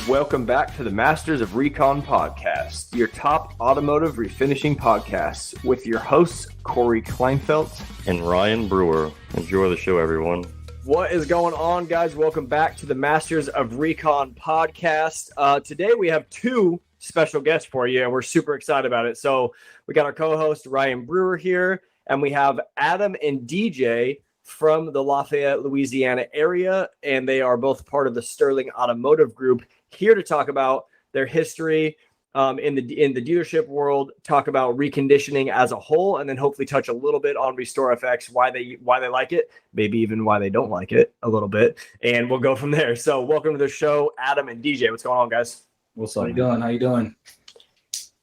Welcome back to the Masters of Recon podcast, your top automotive refinishing podcast with your hosts, Cory Kleinfeld and Ryan Brewer. Enjoy the show, everyone. What is going on, guys? Welcome back to the Masters of Recon podcast. Today we have two special guests for you, and we're super excited about it. So we got our co-host, Ryan Brewer, here, and we have Adam and DJ from the Lafayette, Louisiana area, and they are both part of the Sterling Automotive Group, here to talk about their history in the dealership world, talk about reconditioning as a whole, and then hopefully touch a little bit on RestorFX, why they like it, maybe even why they don't like it a little bit, and we'll go from there. So welcome to the show, Adam and DJ. What's going on, guys? What's up? How you doing?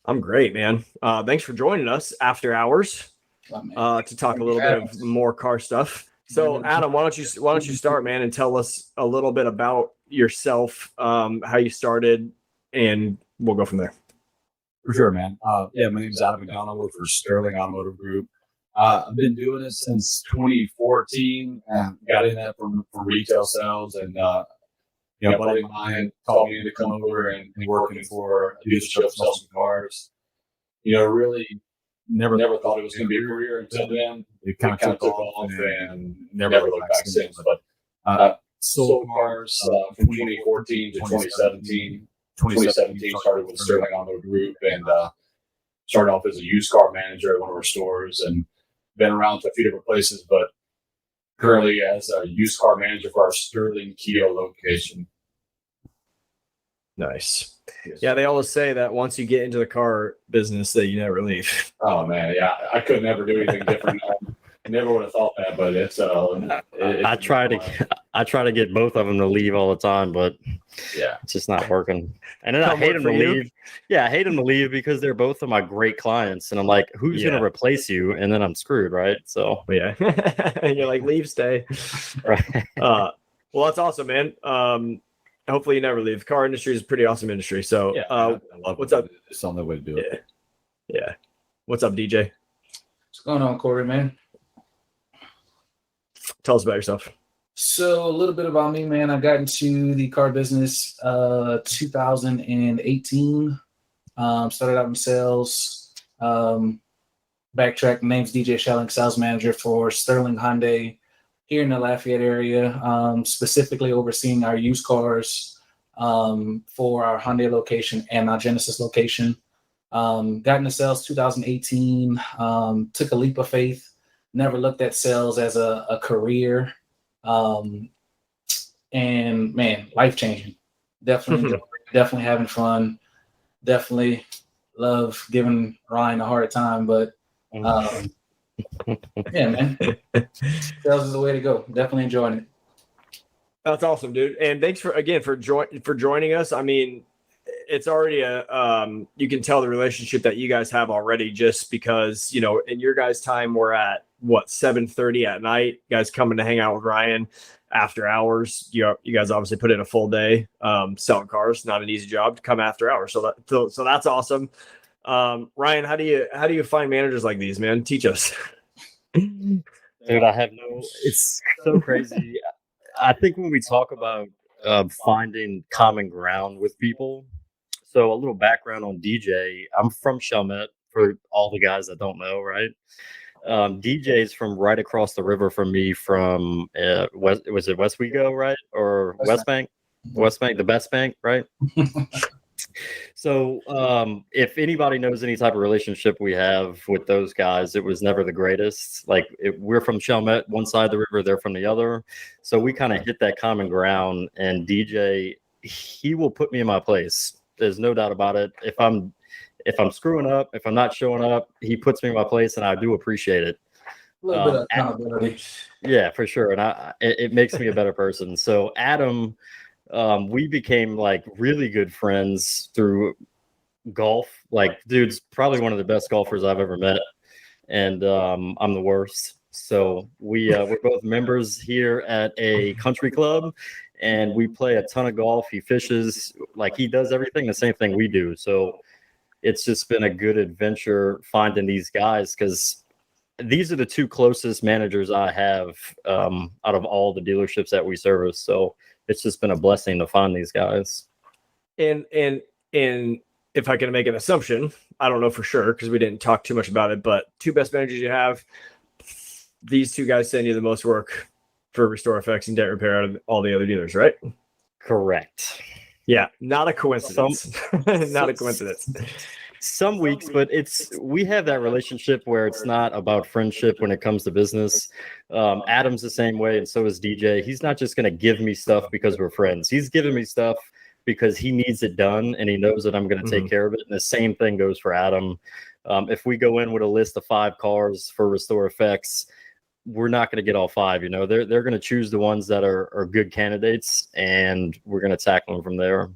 I'm great, man. Thanks for joining us after hours to talk a little bit of more car stuff. So, Adam, why don't you start, man, and tell us a little bit about yourself, how you started, and we'll go from there. For sure, man. My name is Adam McDonald. I work for Sterling Automotive Group. I've been doing it since 2014. Got in that from retail sales, and a buddy of mine called me to come over and working for a dealership, sell some cars. Really never thought it was going to be a career until then. It kind of took off and never looked back since. But sold cars from 2014 to 2017. 2017 started with Sterling Automotive Group and started off as a used car manager at one of our stores and been around to a few different places, but currently as a used car manager for our Sterling Kia location. Nice. Yeah, they always say that once you get into the car business that you never leave. Oh man, yeah, I could never do anything different. I never would have thought that, but it's I try to get both of them to leave all the time, but yeah, it's just not working. And then I hate them to leave. Yeah, I hate them to leave because they're both of my great clients, and I'm like, who's going to replace you? And then I'm screwed, right? So yeah, you're like, leave, stay. Right. Well, that's awesome, man. Hopefully you never leave. The car industry is a pretty awesome industry. So, I love what's up? It's on the way to do it. Yeah. What's up, DJ? What's going on, Cory, man? Tell us about yourself. So a little bit about me, man. I got into the car business 2018. Started out in sales. Backtrack. Name's DJ Schelling, sales manager for Sterling Hyundai here in the Lafayette area, specifically overseeing our used cars for our Hyundai location and our Genesis location. Got into sales 2018. Took a leap of faith. Never looked at sales as a career. And man, life changing. Definitely having fun. Definitely love giving Ryan a hard time, but yeah, man, sales is the way to go. Definitely enjoying it. That's awesome, dude. And thanks for joining us. I mean, it's already you can tell the relationship that you guys have already, just because, in your guys' time, we're at 7:30 at night. You guys coming to hang out with Ryan after hours. You guys obviously put in a full day selling cars. Not an easy job to come after hours. So that's awesome. Ryan, how do you find managers like these, man? Teach us. Dude, it's so crazy. I think when we talk about finding common ground with people, so a little background on DJ. I'm from Chalmette, for all the guys that don't know, right? DJ's from right across the river from me, from was it Westwego, right? Or West Bank? West Bank, the best bank, right? So if anybody knows any type of relationship we have with those guys, it was never the greatest. Like, we're from Chalmette, one side of the river, they're from the other. So we kind of hit that common ground, and DJ, he will put me in my place. There's no doubt about it. If I'm screwing up, if I'm not showing up, he puts me in my place, and I do appreciate it. A little bit of accountability. Yeah, for sure. And it makes me a better person. So Adam, we became like really good friends through golf. Like, dude's probably one of the best golfers I've ever met, and I'm the worst. So we're both members here at a country club, and we play a ton of golf. He fishes, like, he does everything the same thing we do. So it's just been a good adventure finding these guys, because these are the two closest managers I have out of all the dealerships that we service. So it's just been a blessing to find these guys. And if I can make an assumption, I don't know for sure because we didn't talk too much about it, but two best managers you have, these two guys send you the most work for RestorFX and debt repair out of all the other dealers, right? Correct. Yeah, not a coincidence. Not a coincidence. Some weeks, but we have that relationship where it's not about friendship when it comes to business. Adam's the same way, and so is DJ. He's not just going to give me stuff because we're friends. He's giving me stuff because he needs it done, and he knows that I'm going to take care of it. And the same thing goes for Adam. If we go in with a list of 5 cars for RestorFX, we're not going to get all 5. You know, they're going to choose the ones that are good candidates, and we're going to tackle them from there.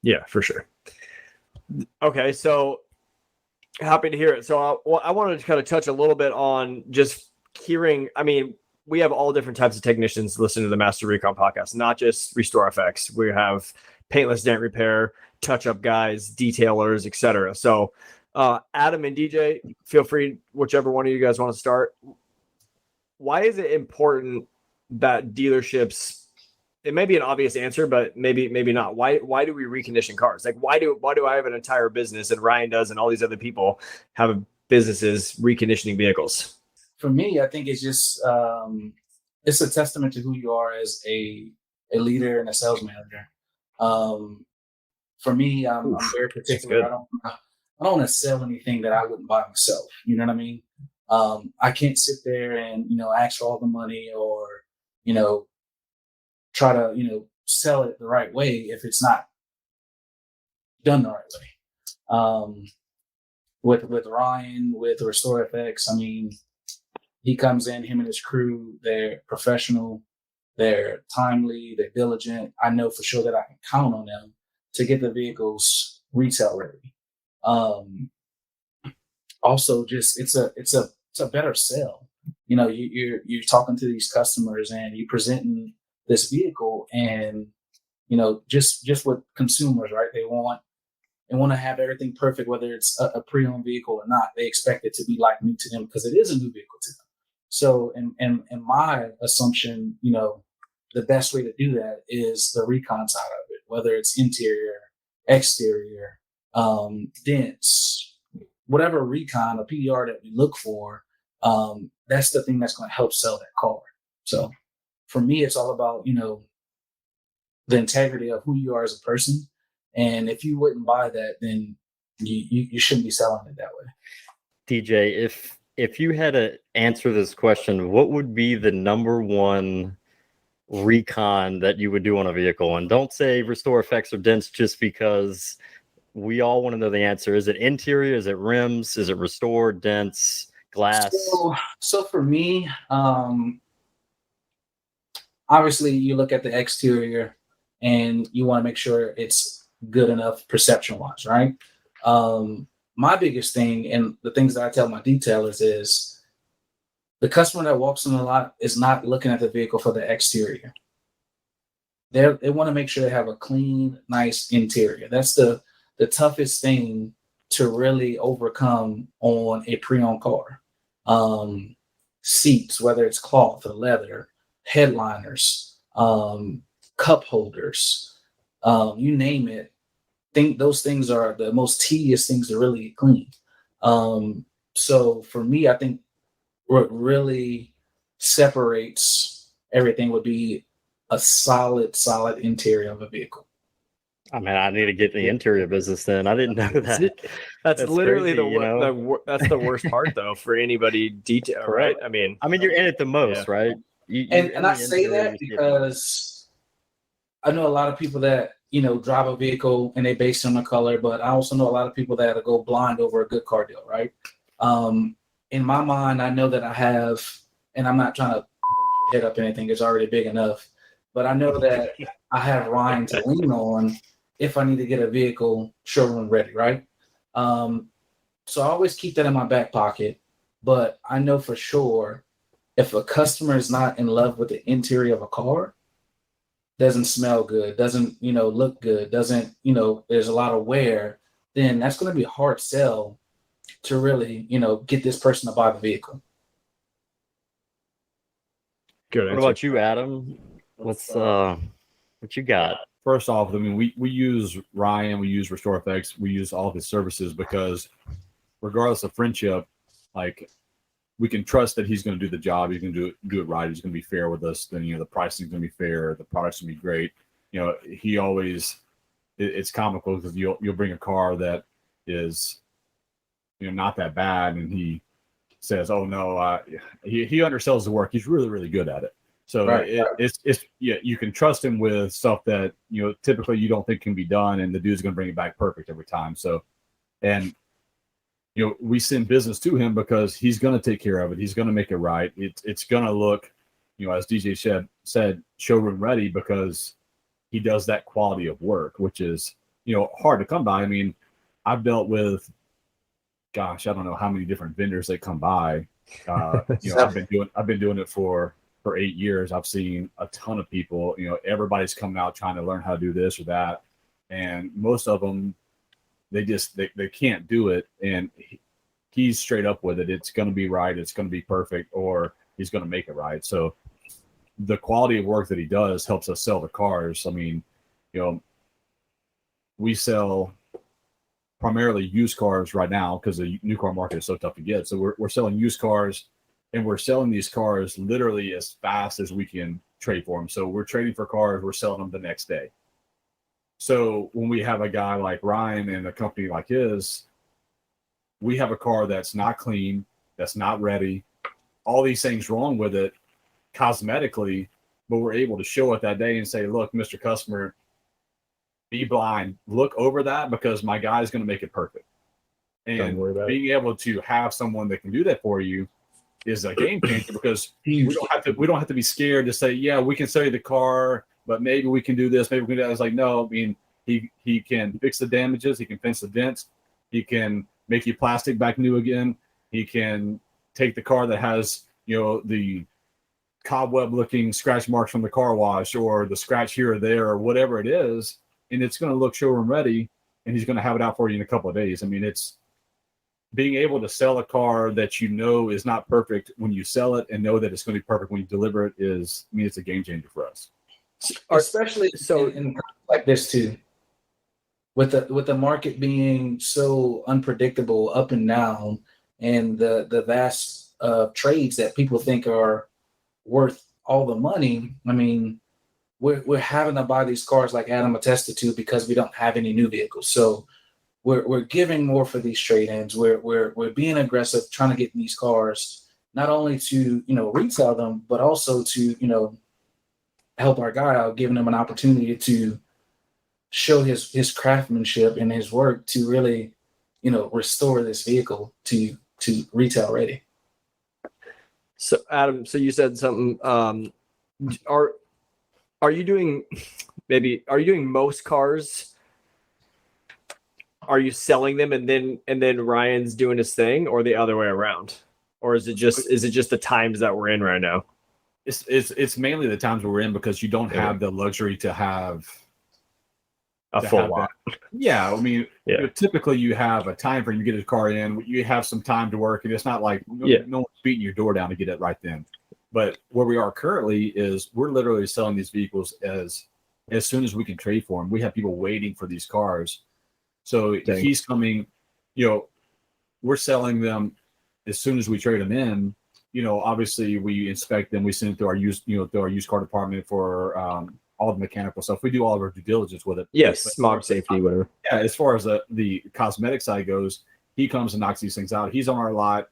Yeah, for sure. Okay, so happy to hear it. So I wanted to kind of touch a little bit on just hearing. I mean, we have all different types of technicians listening to the Master Recon podcast, not just RestorFX. We have paintless dent repair, touch-up guys, detailers, etc. So Adam and DJ, feel free, whichever one of you guys want to start. Why is it important that dealerships? It may be an obvious answer, but maybe not. Why do we recondition cars? Like why do I have an entire business and Ryan does and all these other people have businesses reconditioning vehicles? For me, I think it's just it's a testament to who you are as a leader and a sales manager. For me, I'm very particular. I don't want to sell anything that I wouldn't buy myself. You know what I mean? I can't sit there and ask for all the money or try to sell it the right way if it's not done the right way. With Ryan, with RestorFX, I mean, he comes in, him and his crew, they're professional, they're timely, they're diligent. I know for sure that I can count on them to get the vehicles retail ready. Also, just it's a better sell. You're talking to these customers and you're presenting this vehicle, and just with consumers, right? They want to have everything perfect, whether it's a pre-owned vehicle or not. They expect it to be like new to them because it is a new vehicle to them. So, in my assumption, the best way to do that is the recon side of it, whether it's interior, exterior, dents, whatever recon or PDR that we look for. That's the thing that's going to help sell that car. So for me, it's all about, the integrity of who you are as a person. And if you wouldn't buy that, then you shouldn't be selling it that way. DJ, if you had to answer this question, what would be the number one recon that you would do on a vehicle? And don't say RestorFX or dents just because we all want to know the answer. Is it interior? Is it rims? Is it restore, dents, glass? So for me, obviously you look at the exterior and you want to make sure it's good enough perception wise, right? My biggest thing and the things that I tell my detailers is the customer that walks in the lot is not looking at the vehicle for the exterior. They want to make sure they have a clean, nice interior. That's the toughest thing to really overcome on a pre-owned car. Seats, whether it's cloth or leather, headliners, cup holders, you name it. Think those things are the most tedious things to really clean. So for me, I think what really separates everything would be a solid interior of a vehicle. I mean, I need to get in the interior business then. I didn't know that. That's literally crazy, that's the worst part though for anybody detail, right? I mean, you're in it the most, right? And I say that because I know a lot of people that drive a vehicle and they base it on the color, but I also know a lot of people that go blind over a good car deal, right? In my mind, I know that I have, and I'm not trying to hit up anything, it's already big enough, but I know that I have Ryan to lean on if I need to get a vehicle showroom ready, right? So I always keep that in my back pocket, but I know for sure if a customer is not in love with the interior of a car, doesn't smell good, doesn't, look good, doesn't, there's a lot of wear, then that's going to be a hard sell to really, get this person to buy the vehicle. Good What answer. about you, Adam? What you got first off, I mean, we use Ryan, we use RestorFX, we use all of his services because regardless of friendship, like we can trust that he's going to do the job. He's going to do it right. He's going to be fair with us. Then, the pricing's going to be fair. The product's going to be great. He always, it's comical because you'll bring a car that is, not that bad. And he says, oh no, he undersells the work. He's really, really good at it. So it's you can trust him with stuff that, typically you don't think can be done. And the dude's going to bring it back perfect every time. So, and we send business to him because he's going to take care of it. He's going to make it right. It's going to look, as DJ said, showroom ready because he does that quality of work, which is, hard to come by. I mean, I've dealt with, gosh, I don't know how many different vendors they come by. I've been doing it for 8 years. I've seen a ton of people, everybody's coming out trying to learn how to do this or that. And most of them, they can't do it. And he's straight up with it. It's going to be right. It's going to be perfect, or he's going to make it right. So the quality of work that he does helps us sell the cars. I mean, we sell primarily used cars right now because the new car market is so tough to get. So we're selling used cars, and we're selling these cars literally as fast as we can trade for them. So we're trading for cars, we're selling them the next day. So when we have a guy like Ryan and a company like his, we have a car that's not clean, that's not ready, all these things wrong with it cosmetically, but we're able to show it that day and say, look, Mr. Customer, be blind, look over that because my guy is going to make it perfect. And being able to have someone that can do that for you is a game changer because we don't have to be scared to say, yeah, we can sell you the car, but maybe we can do this, maybe we can do that. It's like, no, I mean, he can fix the damages, he can fix the dents, he can make you plastic back new again, he can take the car that has, the cobweb looking scratch marks from the car wash or the scratch here or there or whatever it is, and it's going to look showroom ready, and he's going to have it out for you in a couple of days. I mean, it's being able to sell a car that is not perfect when you sell it and know that it's going to be perfect when you deliver it it's a game changer for us. Especially in like this too, with the market being so unpredictable up and down, and the vast trades that people think are worth all the money. I mean, we're having to buy these cars like Adam attested to because we don't have any new vehicles. So we're giving more for these trade-ins. We're being aggressive, trying to get these cars not only to retail them, but also to help our guy out, giving him an opportunity to show his craftsmanship and his work to really, restore this vehicle to retail ready. So Adam, so you said something. Are you doing most cars? Are you selling them and then Ryan's doing his thing, or the other way around? Or is it just the times that we're in right now? It's mainly the times we're in because you don't have the luxury to have a full lot. Yeah, I mean, typically you have a time frame. You get a car in, you have some time to work, and it's not like no one's beating your door down to get it right then. But where we are currently is we're literally selling these vehicles as soon as we can trade for them. We have people waiting for these cars. So if he's coming, we're selling them as soon as we trade them in. Obviously we inspect them, we send it to our used car department for all the mechanical stuff. We do all of our due diligence with it. Yes, smog safety, whatever. Yeah, as far as the cosmetic side goes, he comes and knocks these things out. He's on our lot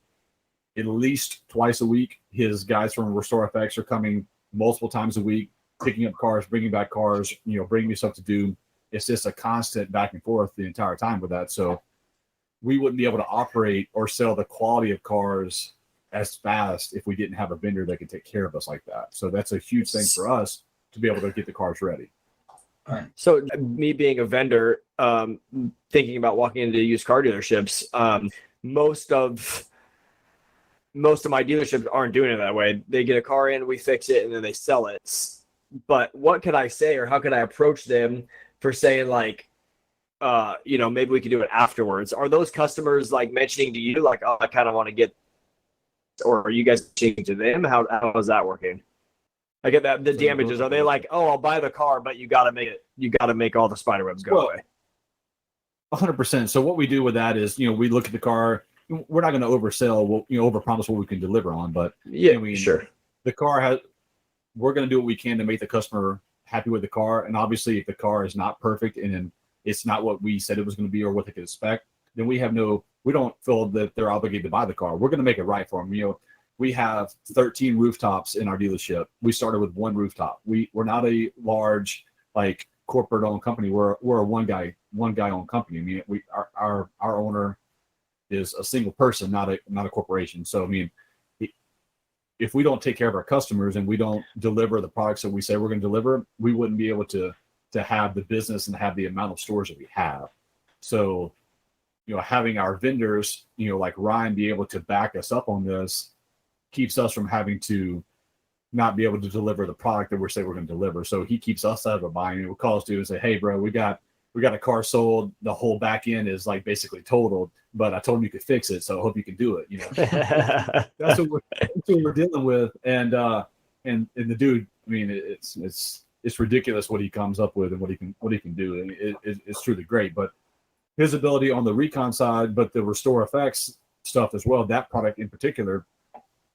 at least twice a week. His guys from RestorFX are coming multiple times a week, picking up cars, bringing back cars, bringing me stuff to do. It's just a constant back and forth the entire time with that. So we wouldn't be able to operate or sell the quality of cars as fast if we didn't have a vendor that could take care of us like that. So that's a huge thing for us to be able to get the cars ready. So me being a vendor, thinking about walking into used car dealerships, most of my dealerships aren't doing it that way. They get a car in, we fix it, and then they sell it. But what could I say, or how could I approach them for saying like, maybe we could do it afterwards? Are those customers like mentioning to you like, oh, I kind of want to get, or are you guys changing to them? How is that working? I get that. The So damages, are they like, oh, I'll buy the car, but you got to make all the spider webs go away? 100%. So what we do with that is, we look at the car. We're not going to oversell, overpromise what we can deliver on, but Yeah, sure. The car we're going to do what we can to make the customer happy with the car. And obviously, if the car is not perfect and it's not what we said it was going to be or what they could expect, then we don't feel that they're obligated to buy the car. We're going to make it right for them. We have 13 rooftops in our dealership. We started with one rooftop. We're not a large corporate owned company. We're a one guy owned company. I mean, our owner is a single person, not a corporation. So I mean, if we don't take care of our customers and we don't deliver the products that we say we're going to deliver, we wouldn't be able to have the business and have the amount of stores that we have. So, having our vendors, like Ryan, be able to back us up on this keeps us from having to not be able to deliver the product that we're saying we're going to deliver. So he keeps us out of a bind. We'll call us to and say, hey, bro, we got a car sold. The whole back end is basically totaled, but I told him you could fix it. So I hope you can do it. That's what we're dealing with. And the dude, I mean, it's ridiculous what he comes up with and what he can do. And it's truly great, but his ability on the recon side, but the RestorFX stuff as well, that product in particular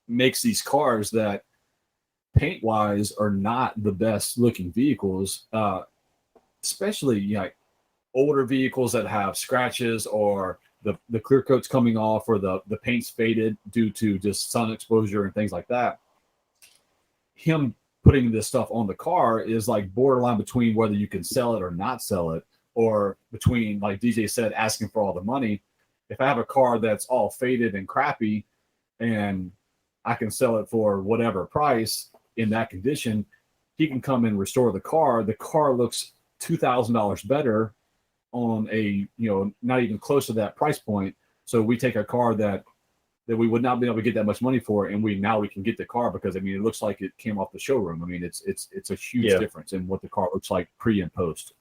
makes these cars that paint wise are not the best looking vehicles, especially older vehicles that have scratches or the clear coat's coming off or the paint's faded due to just sun exposure and things like that. Him putting this stuff on the car is borderline between whether you can sell it or not sell it, or between, like DJ said, asking for all the money. If I have a car that's all faded and crappy and I can sell it for whatever price in that condition, he can come and restore the car. The car looks $2,000 better on a, not even close to that price point. So we take a car that we would not be able to get that much money for, and we can get the car because, I mean, it looks like it came off the showroom. I mean, it's a huge difference in what the car looks like pre and post,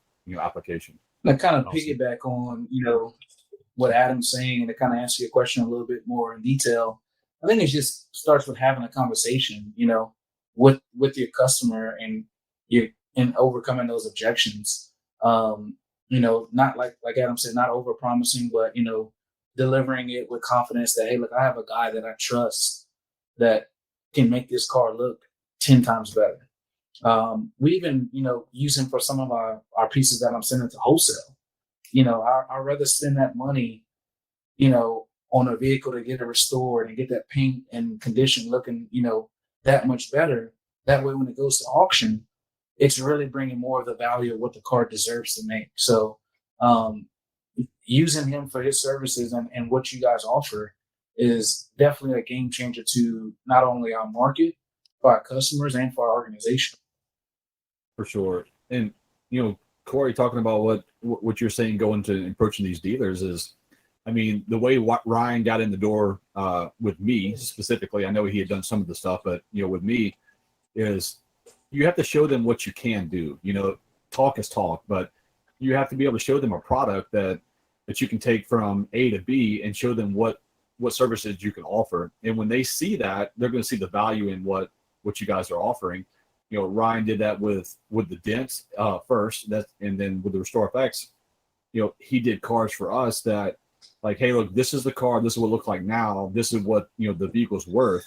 application. I kind of piggyback on, what Adam's saying, and to kind of answer your question a little bit more in detail. I think it just starts with having a conversation, with your customer and overcoming those objections. Not like Adam said, not over promising, but delivering it with confidence that, hey, look, I have a guy that I trust that can make this car look 10 times better. We even, use him for some of our pieces that I'm sending to wholesale. I'd rather spend that money, on a vehicle to get it restored and get that paint and condition looking, that much better. That way, when it goes to auction, it's really bringing more of the value of what the car deserves to make. So, using him for his services and what you guys offer is definitely a game changer to not only our market, for our customers, and for our organization. For sure. And, Cory, talking about what you're saying, going to approaching these dealers is, I mean, the way Ryan got in the door with me specifically, I know he had done some of the stuff, but, with me is you have to show them what you can do. Talk is talk, but you have to be able to show them a product that you can take from A to B and show them what services you can offer. And when they see that, they're going to see the value in what you guys are offering. Ryan did that with the dents first, and then with the RestorFX, he did cars for us that, hey, look, this is the car, this is what it looks like now, this is what the vehicle's worth.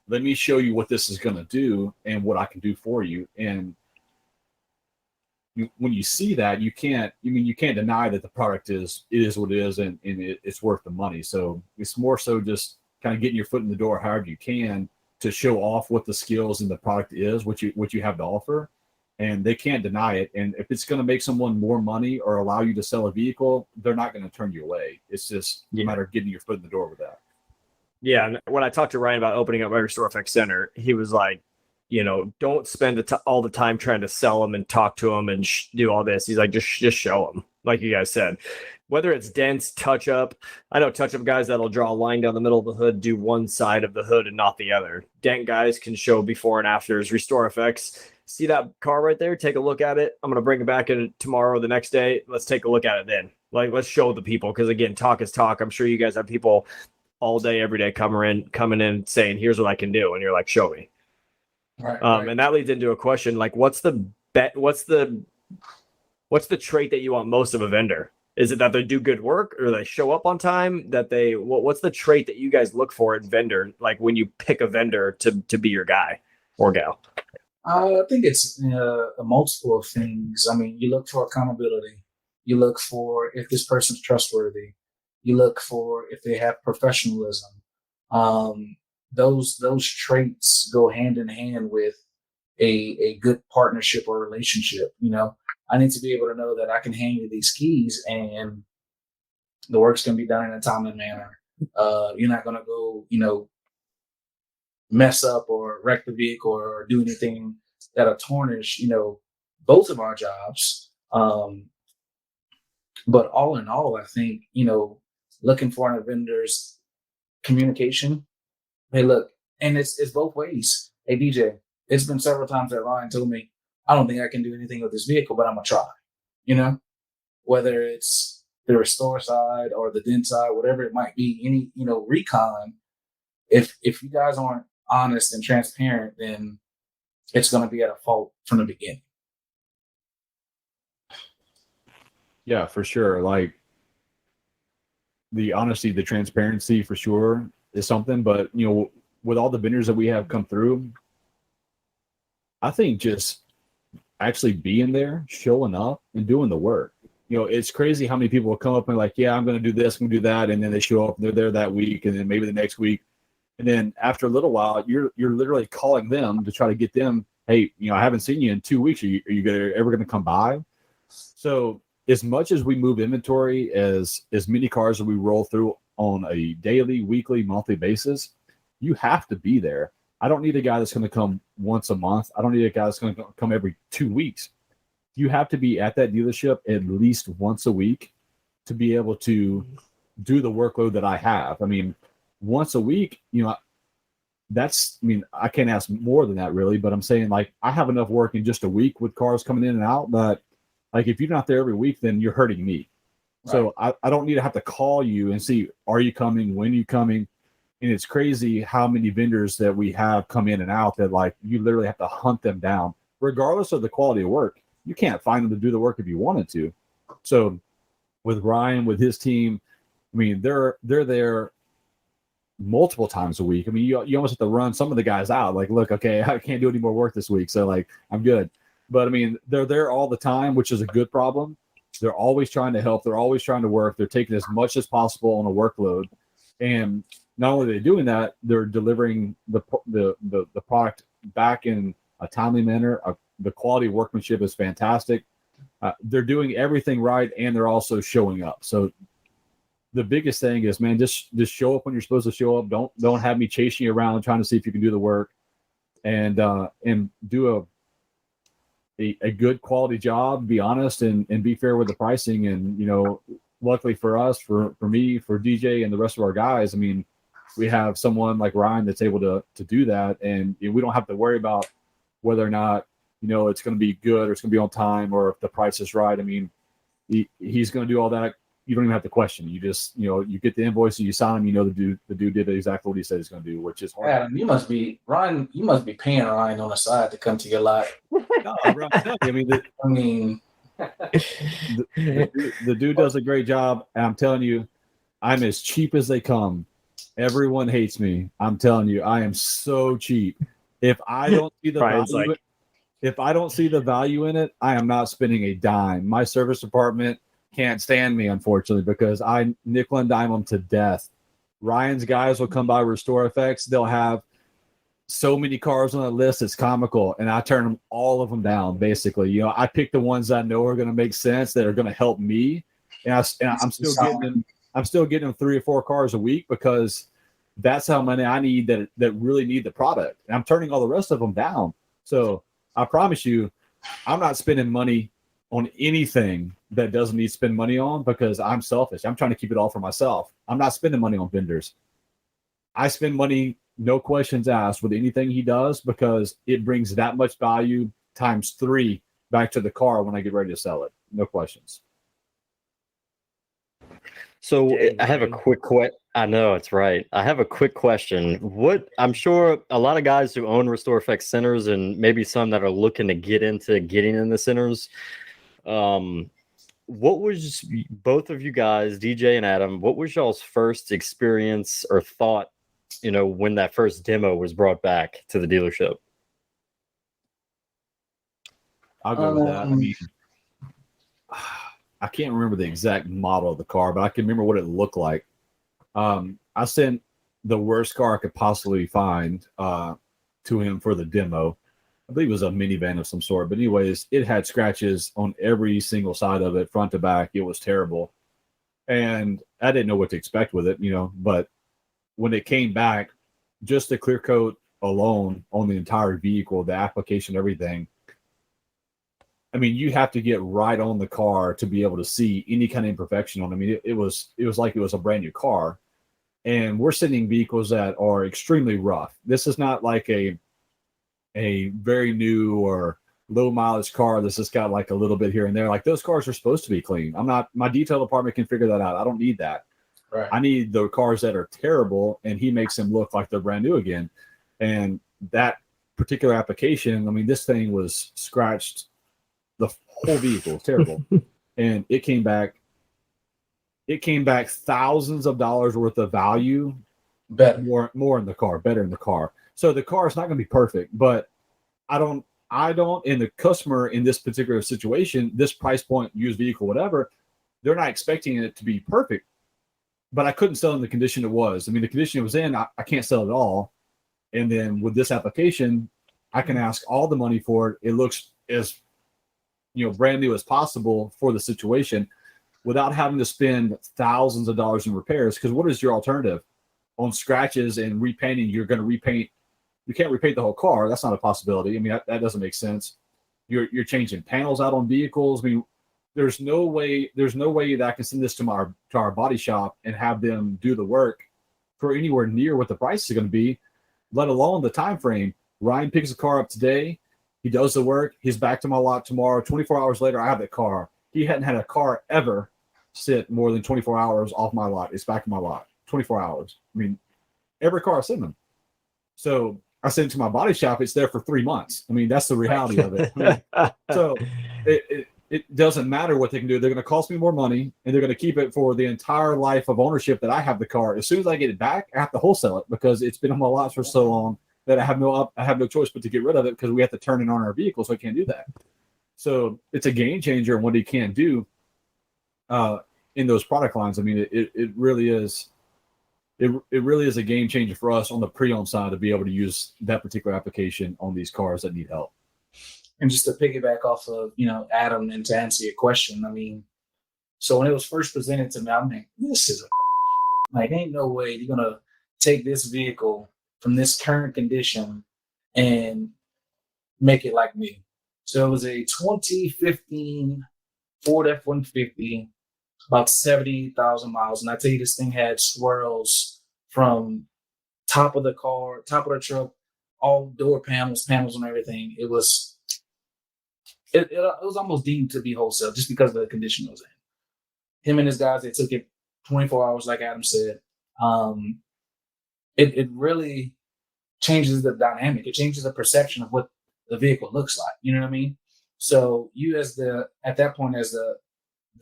Let me show you what this is going to do and what I can do for you. And when you see that, you can't deny that the product is what it is, and it's worth the money. So it's more so just kind of getting your foot in the door however you can to show off what the skills and the product is, what you have to offer, and they can't deny it. And if it's going to make someone more money or allow you to sell a vehicle, they're not going to turn you away. It's just a matter of getting your foot in the door with that. Yeah, and when I talked to Ryan about opening up my RestorFX center, he was like, don't spend all the time trying to sell them and talk to them and do all this. He's like, just show them, like you guys said. Whether it's dents, touch-up. I know touch-up guys that'll draw a line down the middle of the hood, do one side of the hood and not the other. Dent guys can show before and afters. RestorFX, see that car right there? Take a look at it. I'm going to bring it back in tomorrow or the next day. Let's take a look at it then. Let's show the people, because, again, talk is talk. I'm sure you guys have people all day, every day coming in saying, here's what I can do. And you're like, show me. Right, And that leads into a question like, what's the trait that you want most of a vendor? Is it that they do good work, or they show up on time? What's the trait that you guys look for in vendor? Like when you pick a vendor to be your guy or gal? I think it's a multiple of things. I mean, you look for accountability. You look for if this person's trustworthy. You look for if they have professionalism. Those traits go hand in hand with a good partnership or relationship. You know, I need to be able to know that I can hand you these keys and the work's going to be done in a timely manner. You're not going to go, mess up or wreck the vehicle or do anything that'll tarnish, both of our jobs. But all in all, I think, looking for in a vendor's communication. Hey, look, and it's both ways. Hey, DJ, it's been several times that Ryan told me, I don't think I can do anything with this vehicle, but I'm going to try, whether it's the restore side or the dent side, whatever it might be, any, recon. If you guys aren't honest and transparent, then it's going to be at a fault from the beginning. Yeah, for sure. Like the honesty, the transparency for sure is something, but with all the vendors that we have come through, I think just actually being there, showing up and doing the work. It's crazy how many people will come up and like, yeah, I'm going to do this, I'm going to do that. And then they show up and they're there that week. And then maybe the next week. And then after a little while, you're literally calling them to try to get them, hey, I haven't seen you in 2 weeks. Are you ever going to come by? So as much as we move inventory, as many cars as we roll through on a daily, weekly, monthly basis, you have to be there. I don't need a guy that's going to come once a month. I don't need a guy that's going to come every 2 weeks. You have to be at that dealership at least once a week to be able to do the workload that I have. I mean, once a week, I can't ask more than that really, but I'm saying like I have enough work in just a week with cars coming in and out, but like if you're not there every week, then you're hurting me. Right. So I don't need to have to call you and see, are you coming? When are you coming? And it's crazy how many vendors that we have come in and out that like you literally have to hunt them down, regardless of the quality of work. You can't find them to do the work if you wanted to. So with Ryan, with his team, I mean, they're there multiple times a week. I mean, you almost have to run some of the guys out. Like, look, okay, I can't do any more work this week. So like, I'm good. But I mean, they're there all the time, which is a good problem. They're always trying to help. They're always trying to work. They're taking as much as possible on a workload. And not only are they doing that, they're delivering the product back in a timely manner. The quality of workmanship is fantastic. They're doing everything right, and they're also showing up. So the biggest thing is, man, just show up when you're supposed to show up. Don't have me chasing you around trying to see if you can do the work, and do a good quality job. Be honest and be fair with the pricing. And luckily for us, for me, for DJ, and the rest of our guys, I mean, we have someone like Ryan that's able to do that, and we don't have to worry about whether or not it's going to be good or it's going to be on time or if the price is right. I mean, he's going to do all that. You don't even have to question. You just, you get the invoice and you sign him. The dude did exactly what he said he's going to do, which is hard. Adam, you must be paying Ryan on the side to come to your lot. No, bro, the dude does a great job. And I'm telling you, I'm as cheap as they come. Everyone hates me. I'm telling you, I am so cheap. If I don't see the value, if I don't see the value in it, I am not spending a dime. My service department can't stand me, unfortunately, because I nickel and dime them to death. Ryan's guys will come by RestorFX. They'll have so many cars on the list, it's comical, and I turn all of them down. Basically, I pick the ones I know are going to make sense, that are going to help me, and I'm still getting them 3 or 4 cars a week because that's how many I need that really need the product, and I'm turning all the rest of them down. So I promise you, I'm not spending money on anything that doesn't need to spend money on because I'm selfish. I'm trying to keep it all for myself. I'm not spending money on vendors. I spend money, no questions asked, with anything he does because it brings that much value times 3 back to the car when I get ready to sell it. No questions. So Dang, I have a Ryan. quick I know it's right. I have a quick question. I'm sure a lot of guys who own RestorFX centers and maybe some that are looking to get into getting in the centers. What was both of you guys, DJ and Adam, what was y'all's first experience or thought, when that first demo was brought back to the dealership? I'll go with that. I mean, I can't remember the exact model of the car, but I can remember what it looked like. I sent the worst car I could possibly find to him for the demo. I believe it was a minivan of some sort. But anyways, it had scratches on every single side of it, front to back. It was terrible. And I didn't know what to expect with it, but when it came back, just the clear coat alone on the entire vehicle, the application, everything. I mean, you have to get right on the car to be able to see any kind of imperfection on it. I mean, it was like it was a brand new car. And we're sending vehicles that are extremely rough. This is not like a very new or low mileage car that's just got like a little bit here and there. Like those cars are supposed to be clean. My detail department can figure that out. I don't need that. Right. I need the cars that are terrible, and he makes them look like they're brand new again. And that particular application, I mean, this thing was scratched. The whole vehicle was terrible. And it came back thousands of dollars worth of value, Better. more in the car, better in the car. So the car is not going to be perfect, but I don't, and the customer in this particular situation, this price point, used vehicle, whatever, they're not expecting it to be perfect, but I couldn't sell in the condition it was. I mean, the condition it was in, I can't sell it at all. And then with this application, I can ask all the money for it. It looks as, brand new as possible for the situation without having to spend thousands of dollars in repairs. Because what is your alternative on scratches and repainting? You're going to repaint. You can't repaint the whole car. That's not a possibility. I mean, that doesn't make sense. You're changing panels out on vehicles. I mean, there's no way that I can send this to our body shop and have them do the work for anywhere near what the price is going to be, let alone the time frame. Ryan picks the car up today. He does the work. He's back to my lot tomorrow. 24 hours later, I have that car. He hadn't had a car ever sit more than 24 hours off my lot. It's back to my lot. 24 hours. I mean, every car I send them. So I send it to my body shop. It's there for 3 months. I mean, that's the reality of it. I mean, so it doesn't matter what they can do. They're going to cost me more money, and they're going to keep it for the entire life of ownership that I have the car. As soon as I get it back, I have to wholesale it because it's been on my lot for so long that I have no choice but to get rid of it because we have to turn it on our vehicle, so I can't do that. So it's a game changer in what he can do in those product lines. I mean, it really is. It really is a game changer for us on the pre-owned side to be able to use that particular application on these cars that need help. And just to piggyback off of, Adam, and to answer your question, I mean, so when it was first presented to me, I'm like, this is ain't no way you're going to take this vehicle from this current condition and make it like me. So it was a 2015 Ford F-150, about 70,000 miles. And I tell you, this thing had swirls from top of the car, top of the truck, all door panels and everything. It was almost deemed to be wholesale just because of the condition it was in. Him and his guys, they took it 24 hours, like Adam said. It really changes the dynamic. It changes the perception of what the vehicle looks like. You know what I mean? So you at that point as the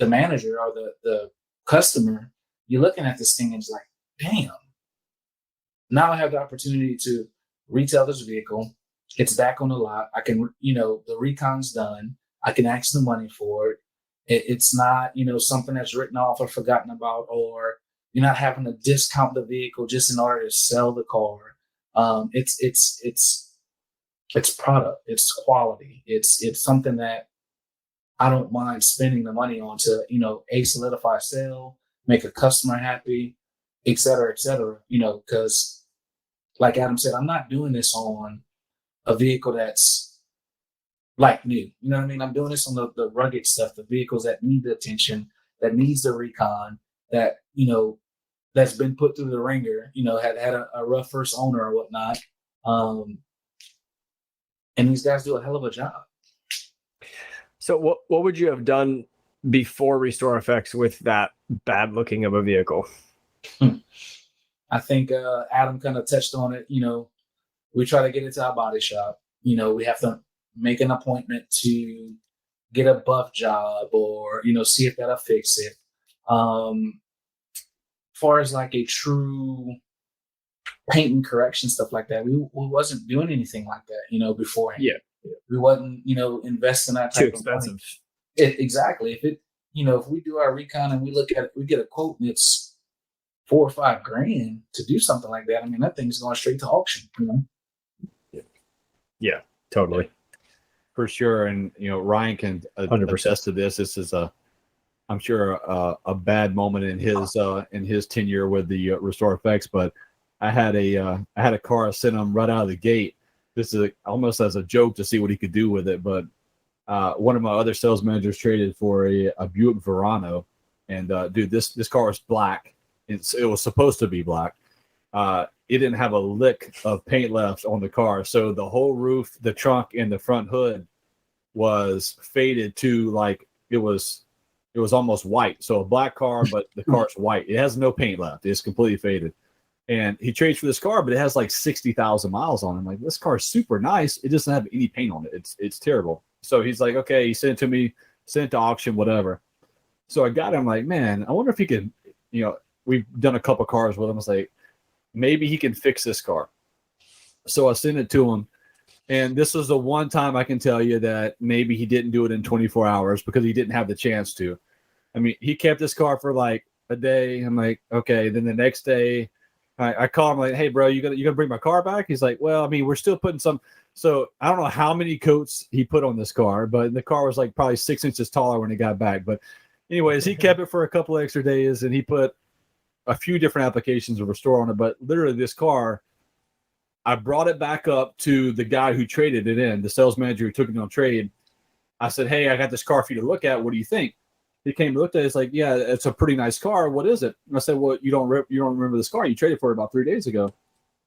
manager or the customer, you're looking at this thing and it's like, damn. Now I have the opportunity to retail this vehicle. It's back on the lot. I can, the recon's done. I can ask the money for it. It's not, something that's written off or forgotten about, or you're not having to discount the vehicle just in order to sell the car. It's product. It's quality. It's something that I don't mind spending the money on to, solidify sale, make a customer happy, et cetera, because like Adam said, I'm not doing this on a vehicle that's like new. You know what I mean? I'm doing this on the rugged stuff, the vehicles that need the attention, that needs the recon, that, that's been put through the ringer, had a rough first owner or whatnot. And these guys do a hell of a job. So what would you have done before RestorFX with that bad looking of a vehicle? I think Adam kind of touched on it. We try to get into our body shop. We have to make an appointment to get a buff job or, see if that'll fix it. Far as like a true paint and correction stuff like that, we wasn't doing anything like that, beforehand. Yeah. We wasn't, investing that type Too of expensive. money. Exactly. If we do our recon and we look at it, we get a quote and it's $4 or $5 grand to do something like that. I mean, that thing's going straight to auction. Yeah, totally. For sure. And, Ryan can 100%. attest to this. This is I'm sure a bad moment in his tenure with the RestorFX, but I had a car I sent him right out of the gate. This is almost as a joke to see what he could do with it. But one of my other sales managers traded for a Buick Verano, and dude, this car was black. It was supposed to be black. It didn't have a lick of paint left on the car, so the whole roof, the trunk, and the front hood was faded to like it was almost white. So a black car, but the car's white. It has no paint left. It's completely faded. And he trades for this car, but it has like 60,000 miles on it. I'm like, this car's super nice. It doesn't have any paint on it. It's terrible. So he's like, okay, he sent it to me, sent it to auction, whatever. So I got him like, man, I wonder if he could, we've done a couple cars with him. I was like, maybe he can fix this car. So I sent it to him. And this was the one time I can tell you that maybe he didn't do it in 24 hours because he didn't have the chance to. I mean, he kept this car for like a day. I'm like, okay. Then the next day, I call him like, hey, bro, you gonna bring my car back? He's like, well, I mean, we're still putting some. So I don't know how many coats he put on this car, but the car was like probably 6 inches taller when he got back. But anyways, he kept it for a couple extra days, and he put a few different applications of Restore on it. But literally, this car, I brought it back up to the guy who traded it in, the sales manager who took it on trade. I said, hey, I got this car for you to look at. What do you think? He came and looked at it. It's like, yeah, it's a pretty nice car. What is it? And I said, well, you don't remember this car. You traded for it about 3 days ago.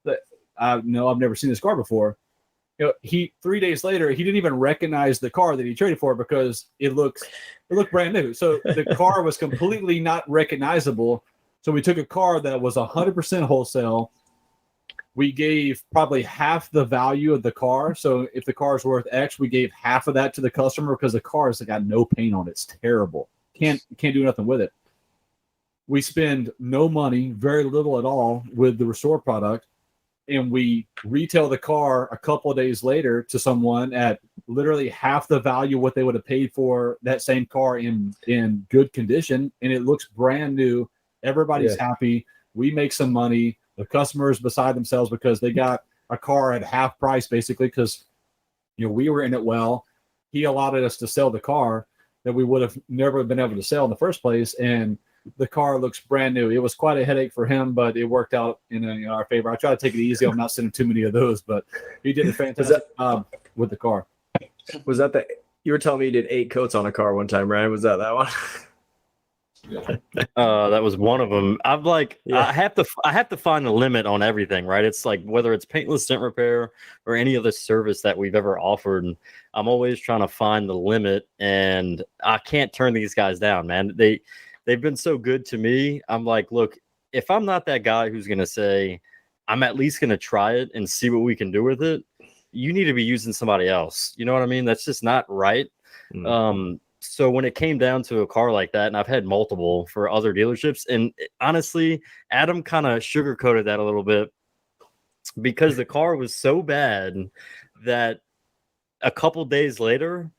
No, I've never seen this car before. 3 days later, he didn't even recognize the car that he traded for because it looked brand new. So the car was completely not recognizable. So we took a car that was 100% wholesale. We gave probably half the value of the car. So if the car is worth X, we gave half of that to the customer because the car has got no paint on it. It's terrible. Can't do nothing with it. We spend no money, very little at all, with the Restore product, and we retail the car a couple of days later to someone at literally half the value of what they would have paid for that same car in good condition, and it looks brand new. Everybody's happy. We make some money. The customers beside themselves because they got a car at half price, basically, because we were in it well. He allowed us to sell the car that we would have never been able to sell in the first place, and the car looks brand new. It was quite a headache for him, but it worked out in our favor. I try to take it easy. I'm not sending too many of those, but he did a fantastic job with the car. Was that you were telling me you did 8 coats on a car one time, Ryan? Was that one? That was one of them. I'm like, I have to find the limit on everything, right? It's like whether it's paintless dent repair or any other service that we've ever offered. I'm always trying to find the limit, and I can't turn these guys down, man. They've been so good to me. I'm like, look, if I'm not that guy who's gonna say I'm at least gonna try it and see what we can do with it, you need to be using somebody else. You know what I mean? That's just not right. So when it came down to a car like that, and I've had multiple for other dealerships, and honestly, Adam kind of sugarcoated that a little bit because the car was so bad that a couple days later,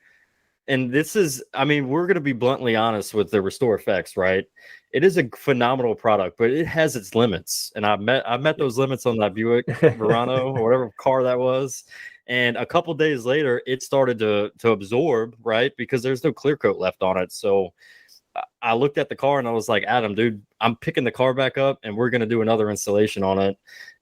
and this is, I mean, we're going to be bluntly honest with the RestorFX, right? It is a phenomenal product, but it has its limits. And I've met those limits on that Buick Verano or whatever car that was. And a couple days later, it started to absorb, right? Because there's no clear coat left on it. So I looked at the car and I was like, Adam, dude, I'm picking the car back up and we're going to do another installation on it.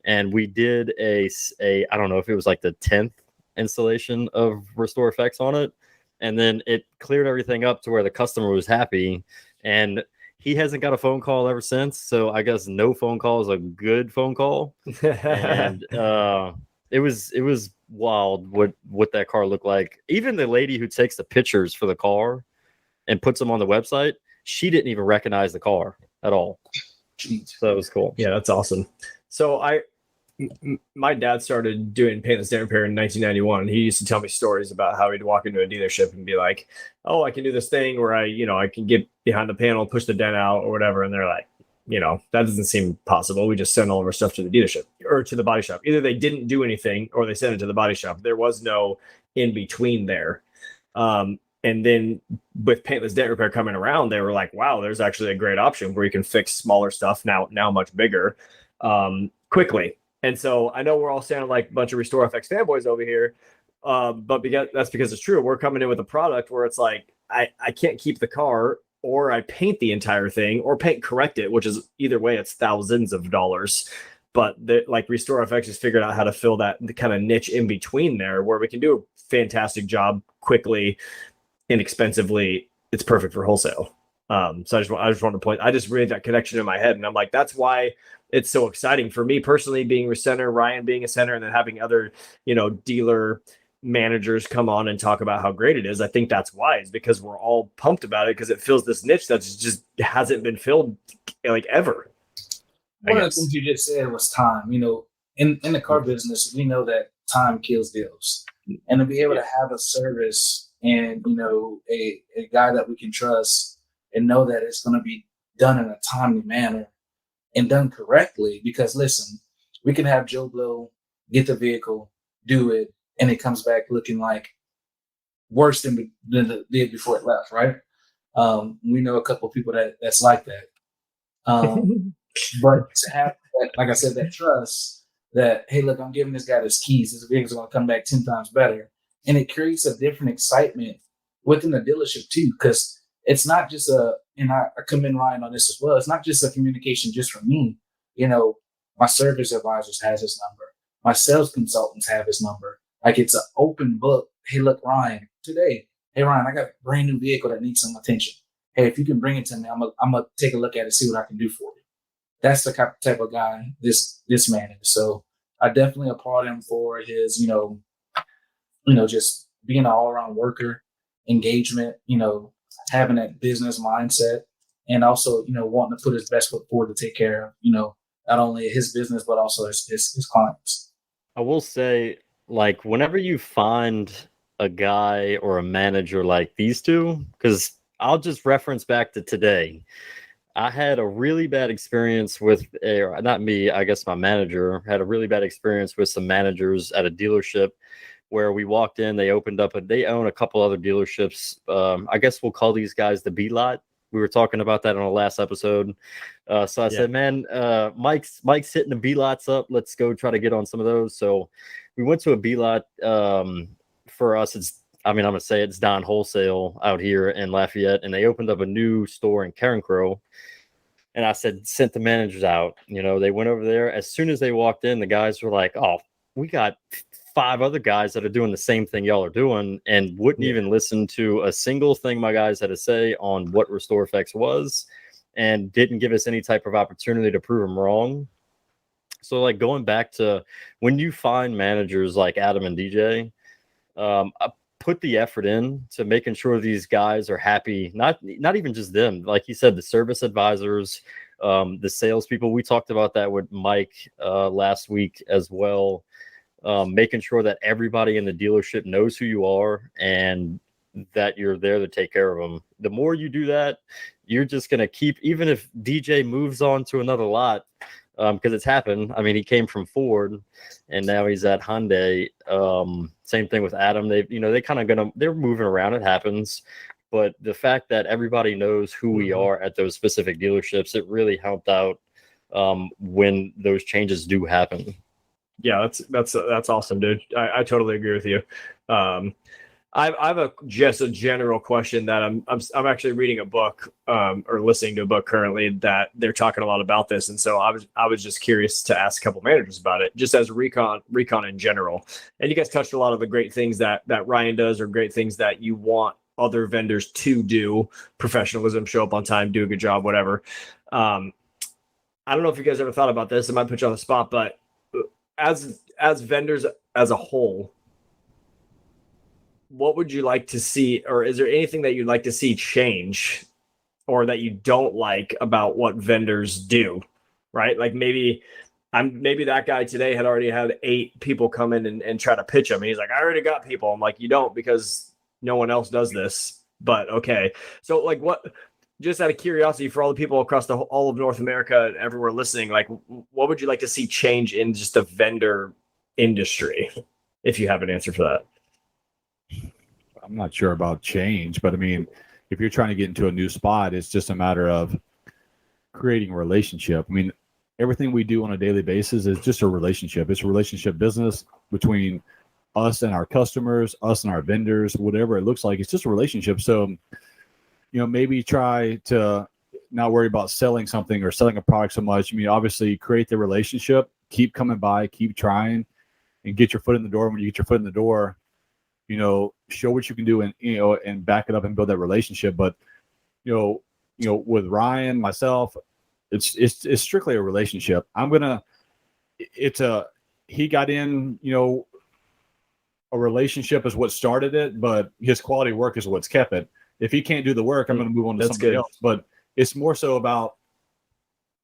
And we did a I don't know if it was like the 10th installation of RestorFX on it. And then it cleared everything up to where the customer was happy. And he hasn't got a phone call ever since. So I guess no phone call is a good phone call. And it was wild what that car looked like. Even the lady who takes the pictures for the car and puts them on the website. She didn't even recognize the car at all. Jeez. So it was cool. Yeah, that's awesome. So my dad started doing paintless dent repair in 1991. He used to tell me stories about how he'd walk into a dealership and be like, "Oh, I can do this thing where I can get behind the panel, push the dent out or whatever." And they're like, that doesn't seem possible. We just send all of our stuff to the dealership or to the body shop. Either they didn't do anything or they sent it to the body shop. There was no in between there. And then with paintless dent repair coming around, they were like, wow, there's actually a great option where you can fix smaller stuff now much bigger, quickly. And so I know we're all sounding like a bunch of RestorFX fanboys over here, but that's because it's true. We're coming in with a product where it's like, I can't keep the car, or I paint the entire thing, or paint correct it, which is either way, it's thousands of dollars. But RestorFX has figured out how to fill that kind of niche in between there, where we can do a fantastic job quickly, inexpensively. It's perfect for wholesale. So I just want to point. I just read that connection in my head, and I'm like, that's why it's so exciting for me personally, being a center, Ryan being a center, and then having other dealer managers come on and talk about how great it is. I think that's why, is because we're all pumped about it, because it fills this niche that's just hasn't been filled like ever. One of the things you just said was time. In the car business, we know that time kills deals, and to be able to have a service and a guy that we can trust and know that it's going to be done in a timely manner and done correctly. Because listen, we can have Joe Blow get the vehicle, do it, and it comes back looking like worse than it did before it left, right? We know a couple of people that's like that. But to have that, like I said, that trust that, hey, look, I'm giving this guy his keys. This vehicle's going to come back 10 times better. And it creates a different excitement within the dealership too, because it's not just and I commend Ryan on this as well. It's not just a communication just from me. My service advisors has his number. My sales consultants have his number. Like, it's an open book. Hey, look, Ryan, today. Hey, Ryan, I got a brand new vehicle that needs some attention. Hey, if you can bring it to me, I'm gonna take a look at it, see what I can do for you. That's the type of guy this man is. So I definitely applaud him for his, just being an all-around worker, engagement, having that business mindset, and also, wanting to put his best foot forward to take care of, not only his business, but also his clients. I will say, like, whenever you find a guy or a manager like these two, because I'll just reference back to today. I had a really bad experience with not me, I guess my manager had a really bad experience with some managers at a dealership where we walked in, they opened up, they own a couple other dealerships. I guess we'll call these guys the B lot. We were talking about that on the last episode. So I said, man, Mike's hitting the B lots up. Let's go try to get on some of those. So we went to a B lot. For us, I'm going to say it's Don Wholesale out here in Lafayette, and they opened up a new store in Carencro. And I sent the managers out. They went over there. As soon as they walked in, the guys were like, oh, we got 5 other guys that are doing the same thing y'all are doing, and wouldn't even listen to a single thing my guys had to say on what RestorFX was, and didn't give us any type of opportunity to prove them wrong. So, like, going back to when you find managers like Adam and DJ, put the effort in to making sure these guys are happy. Not even just them. Like you said, the service advisors, the salespeople. We talked about that with Mike last week as well. Making sure that everybody in the dealership knows who you are and that you're there to take care of them. The more you do that, you're just going to keep, even if DJ moves on to another lot, because it's happened. I mean, he came from Ford and now he's at Hyundai. Same thing with Adam. They're moving around. It happens. But the fact that everybody knows who we are at those specific dealerships, it really helped out when those changes do happen. Yeah, that's awesome, dude. I totally agree with you. I have just a general question that I'm actually reading a book or listening to a book currently that they're talking a lot about this, and so I was just curious to ask a couple managers about it, just as recon in general. And you guys touched a lot of the great things that Ryan does, or great things that you want other vendors to do: professionalism, show up on time, do a good job, whatever. I don't know if you guys ever thought about this. I might put you on the spot, but as vendors as a whole, what would you like to see, or is there anything that you'd like to see change or that you don't like about what vendors do, right? Like maybe that guy today had already had 8 people come in and try to pitch him. And he's like, I already got people. I'm like, you don't, because no one else does this, but okay. So like what, just out of curiosity for all the people across all of North America and everywhere listening, like what would you like to see change in just the vendor industry? If you have an answer for that. I'm not sure about change, but I mean, if you're trying to get into a new spot, it's just a matter of creating a relationship. I mean, everything we do on a daily basis is just a relationship. It's a relationship business between us and our customers, us and our vendors, whatever it looks like. It's just a relationship. So, maybe try to not worry about selling something or selling a product so much. I mean, obviously create the relationship, keep coming by, keep trying, and get your foot in the door. When you get your foot in the door, show what you can do and back it up and build that relationship. But, with Ryan, myself, it's strictly a relationship. He got in, a relationship is what started it, but his quality work is what's kept it. If he can't do the work, I'm going to move on to somebody else. But it's more so about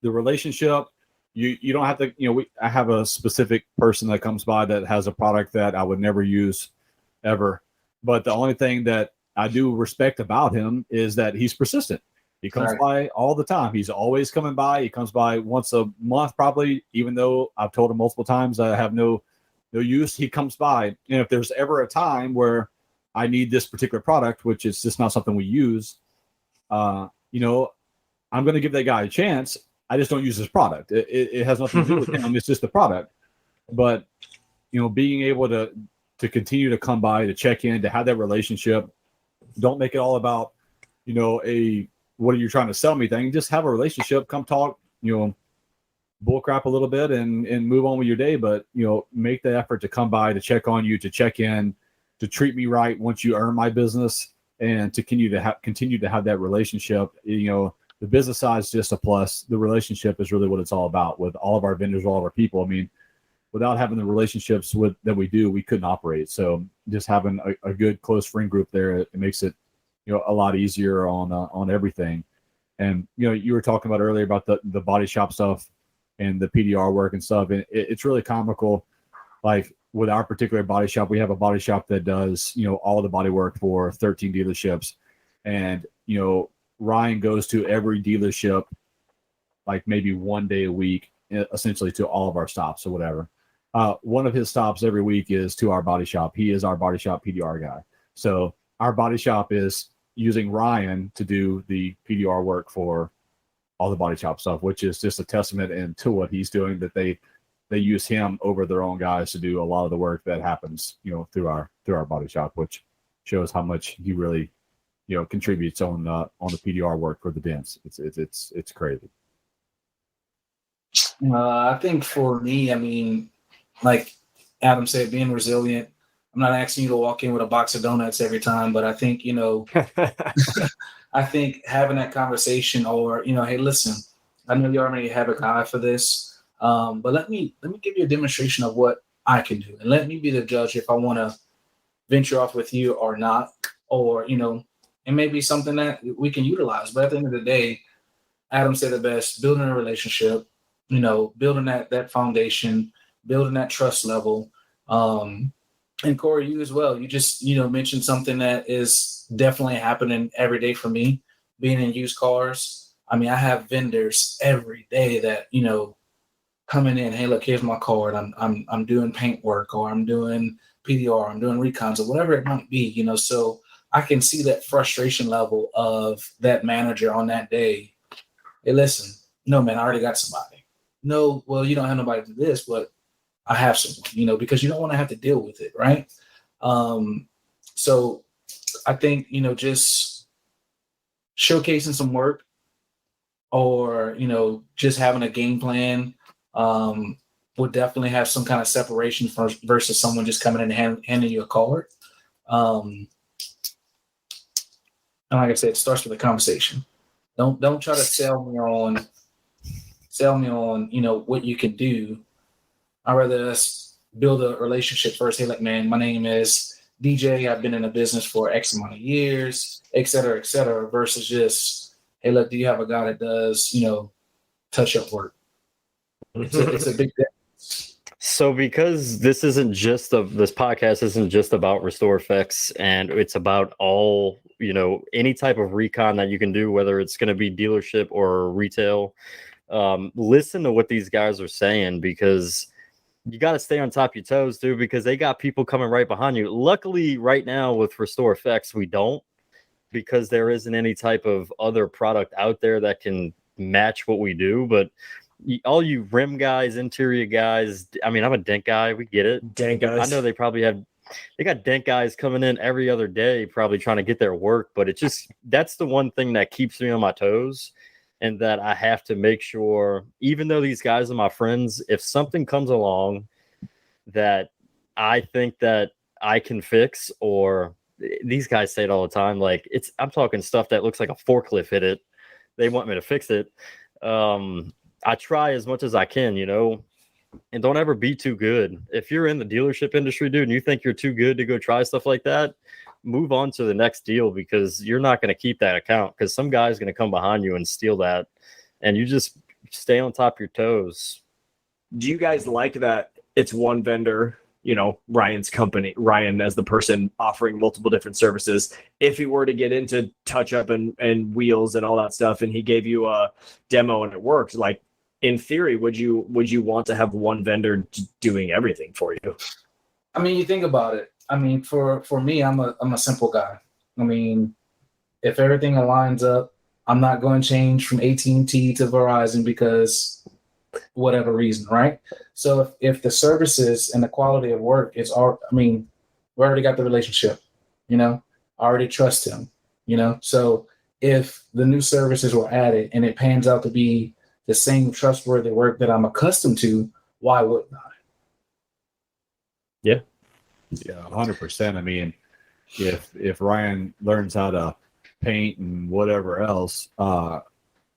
the relationship. You don't have to, I have a specific person that comes by that has a product that I would never use ever. But the only thing that I do respect about him is that he's persistent. He comes by all the time. He's always coming by. He comes by once a month, probably, even though I've told him multiple times I have no use. He comes by. And if there's ever a time where I need this particular product, which is just not something we use, I'm going to give that guy a chance. I just don't use his product. It has nothing to do with him. It's just the product. But, being able to continue to come by, to check in, to have that relationship, don't make it all about, what are you trying to sell me thing. Just have a relationship, come talk, bull crap a little bit and move on with your day. But, make the effort to come by, to check on you, to check in, to treat me right once you earn my business, and to continue to have that relationship. The business side is just a plus. The relationship is really what it's all about with all of our vendors, all of our people. I mean, without having the relationships that we do, we couldn't operate. So just having a good close friend group there, it makes it, a lot easier on everything. And, you were talking about earlier about the body shop stuff and the PDR work and stuff. And it's really comical. Like with our particular body shop, we have a body shop that does, all the body work for 13 dealerships. And, Ryan goes to every dealership, like maybe one day a week, essentially to all of our stops or whatever. One of his stops every week is to our body shop. He is our body shop PDR guy. So our body shop is using Ryan to do the PDR work for all the body shop stuff, which is just a testament to what he's doing, that they use him over their own guys to do a lot of the work that happens, through our body shop, which shows how much he really, contributes on the PDR work for the dents. It's crazy. I think for me, I mean, like Adam said, being resilient. I'm not asking you to walk in with a box of donuts every time, but I think, I think having that conversation, or, hey, listen, I know you already have a guy for this, but let me give you a demonstration of what I can do, and let me be the judge if I want to venture off with you or not, or, it may be something that we can utilize. But at the end of the day, Adam said it best: building a relationship, building that foundation, building that trust level. And Cory, you as well. You just, mentioned something that is definitely happening every day for me, being in used cars. I mean, I have vendors every day that, coming in, hey, look, here's my card. I'm doing paint work, or I'm doing PDR, I'm doing recons, or whatever it might be, so I can see that frustration level of that manager on that day. Hey, listen, no, man, I already got somebody. No, well, you don't have nobody to do this, but I have someone, because you don't want to have to deal with it, right? So I think, just showcasing some work, or, just having a game plan would definitely have some kind of separation versus someone just coming in and handing you a card. And like I said, it starts with a conversation. Don't try to sell me on, what you can do. I'd rather us build a relationship first. Hey, like, man, my name is DJ, I've been in a business for X amount of years, et cetera, versus just, hey, look, do you have a guy that does, touch up work? It's a big difference. So because this podcast isn't just about RestorFX, and it's about all, any type of recon that you can do, whether it's going to be dealership or retail, listen to what these guys are saying, because you got to stay on top of your toes, dude, because they got people coming right behind you. Luckily, right now with RestorFX, we don't, because there isn't any type of other product out there that can match what we do. But all you rim guys, interior guys, I mean, I'm a dent guy. We get it. Dent guys. I know they got dent guys coming in every other day, probably trying to get their work. But that's the one thing that keeps me on my toes. And that I have to make sure, even though these guys are my friends, if something comes along that I think that I can fix, or these guys say it all the time, like I'm talking stuff that looks like a forklift hit it, they want me to fix it. I try as much as I can, and don't ever be too good. If you're in the dealership industry, dude, and you think you're too good to go try stuff like that, move on to the next deal, because you're not going to keep that account, because some guy's going to come behind you and steal that, and you just stay on top of your toes. Do you guys like that it's one vendor, Ryan's company, Ryan as the person offering multiple different services? If he were to get into touch up and wheels and all that stuff, and he gave you a demo and it works, like in theory, would you want to have one vendor doing everything for you? I mean, you think about it. I mean, for me, I'm a simple guy. I mean, if everything aligns up, I'm not going to change from AT&T to Verizon because whatever reason, right? So if the services and the quality of work is we already got the relationship, I already trust him, So if the new services were added and it pans out to be the same trustworthy work that I'm accustomed to, why wouldn't I? Yeah. Yeah, 100%. I mean, if Ryan learns how to paint and whatever else,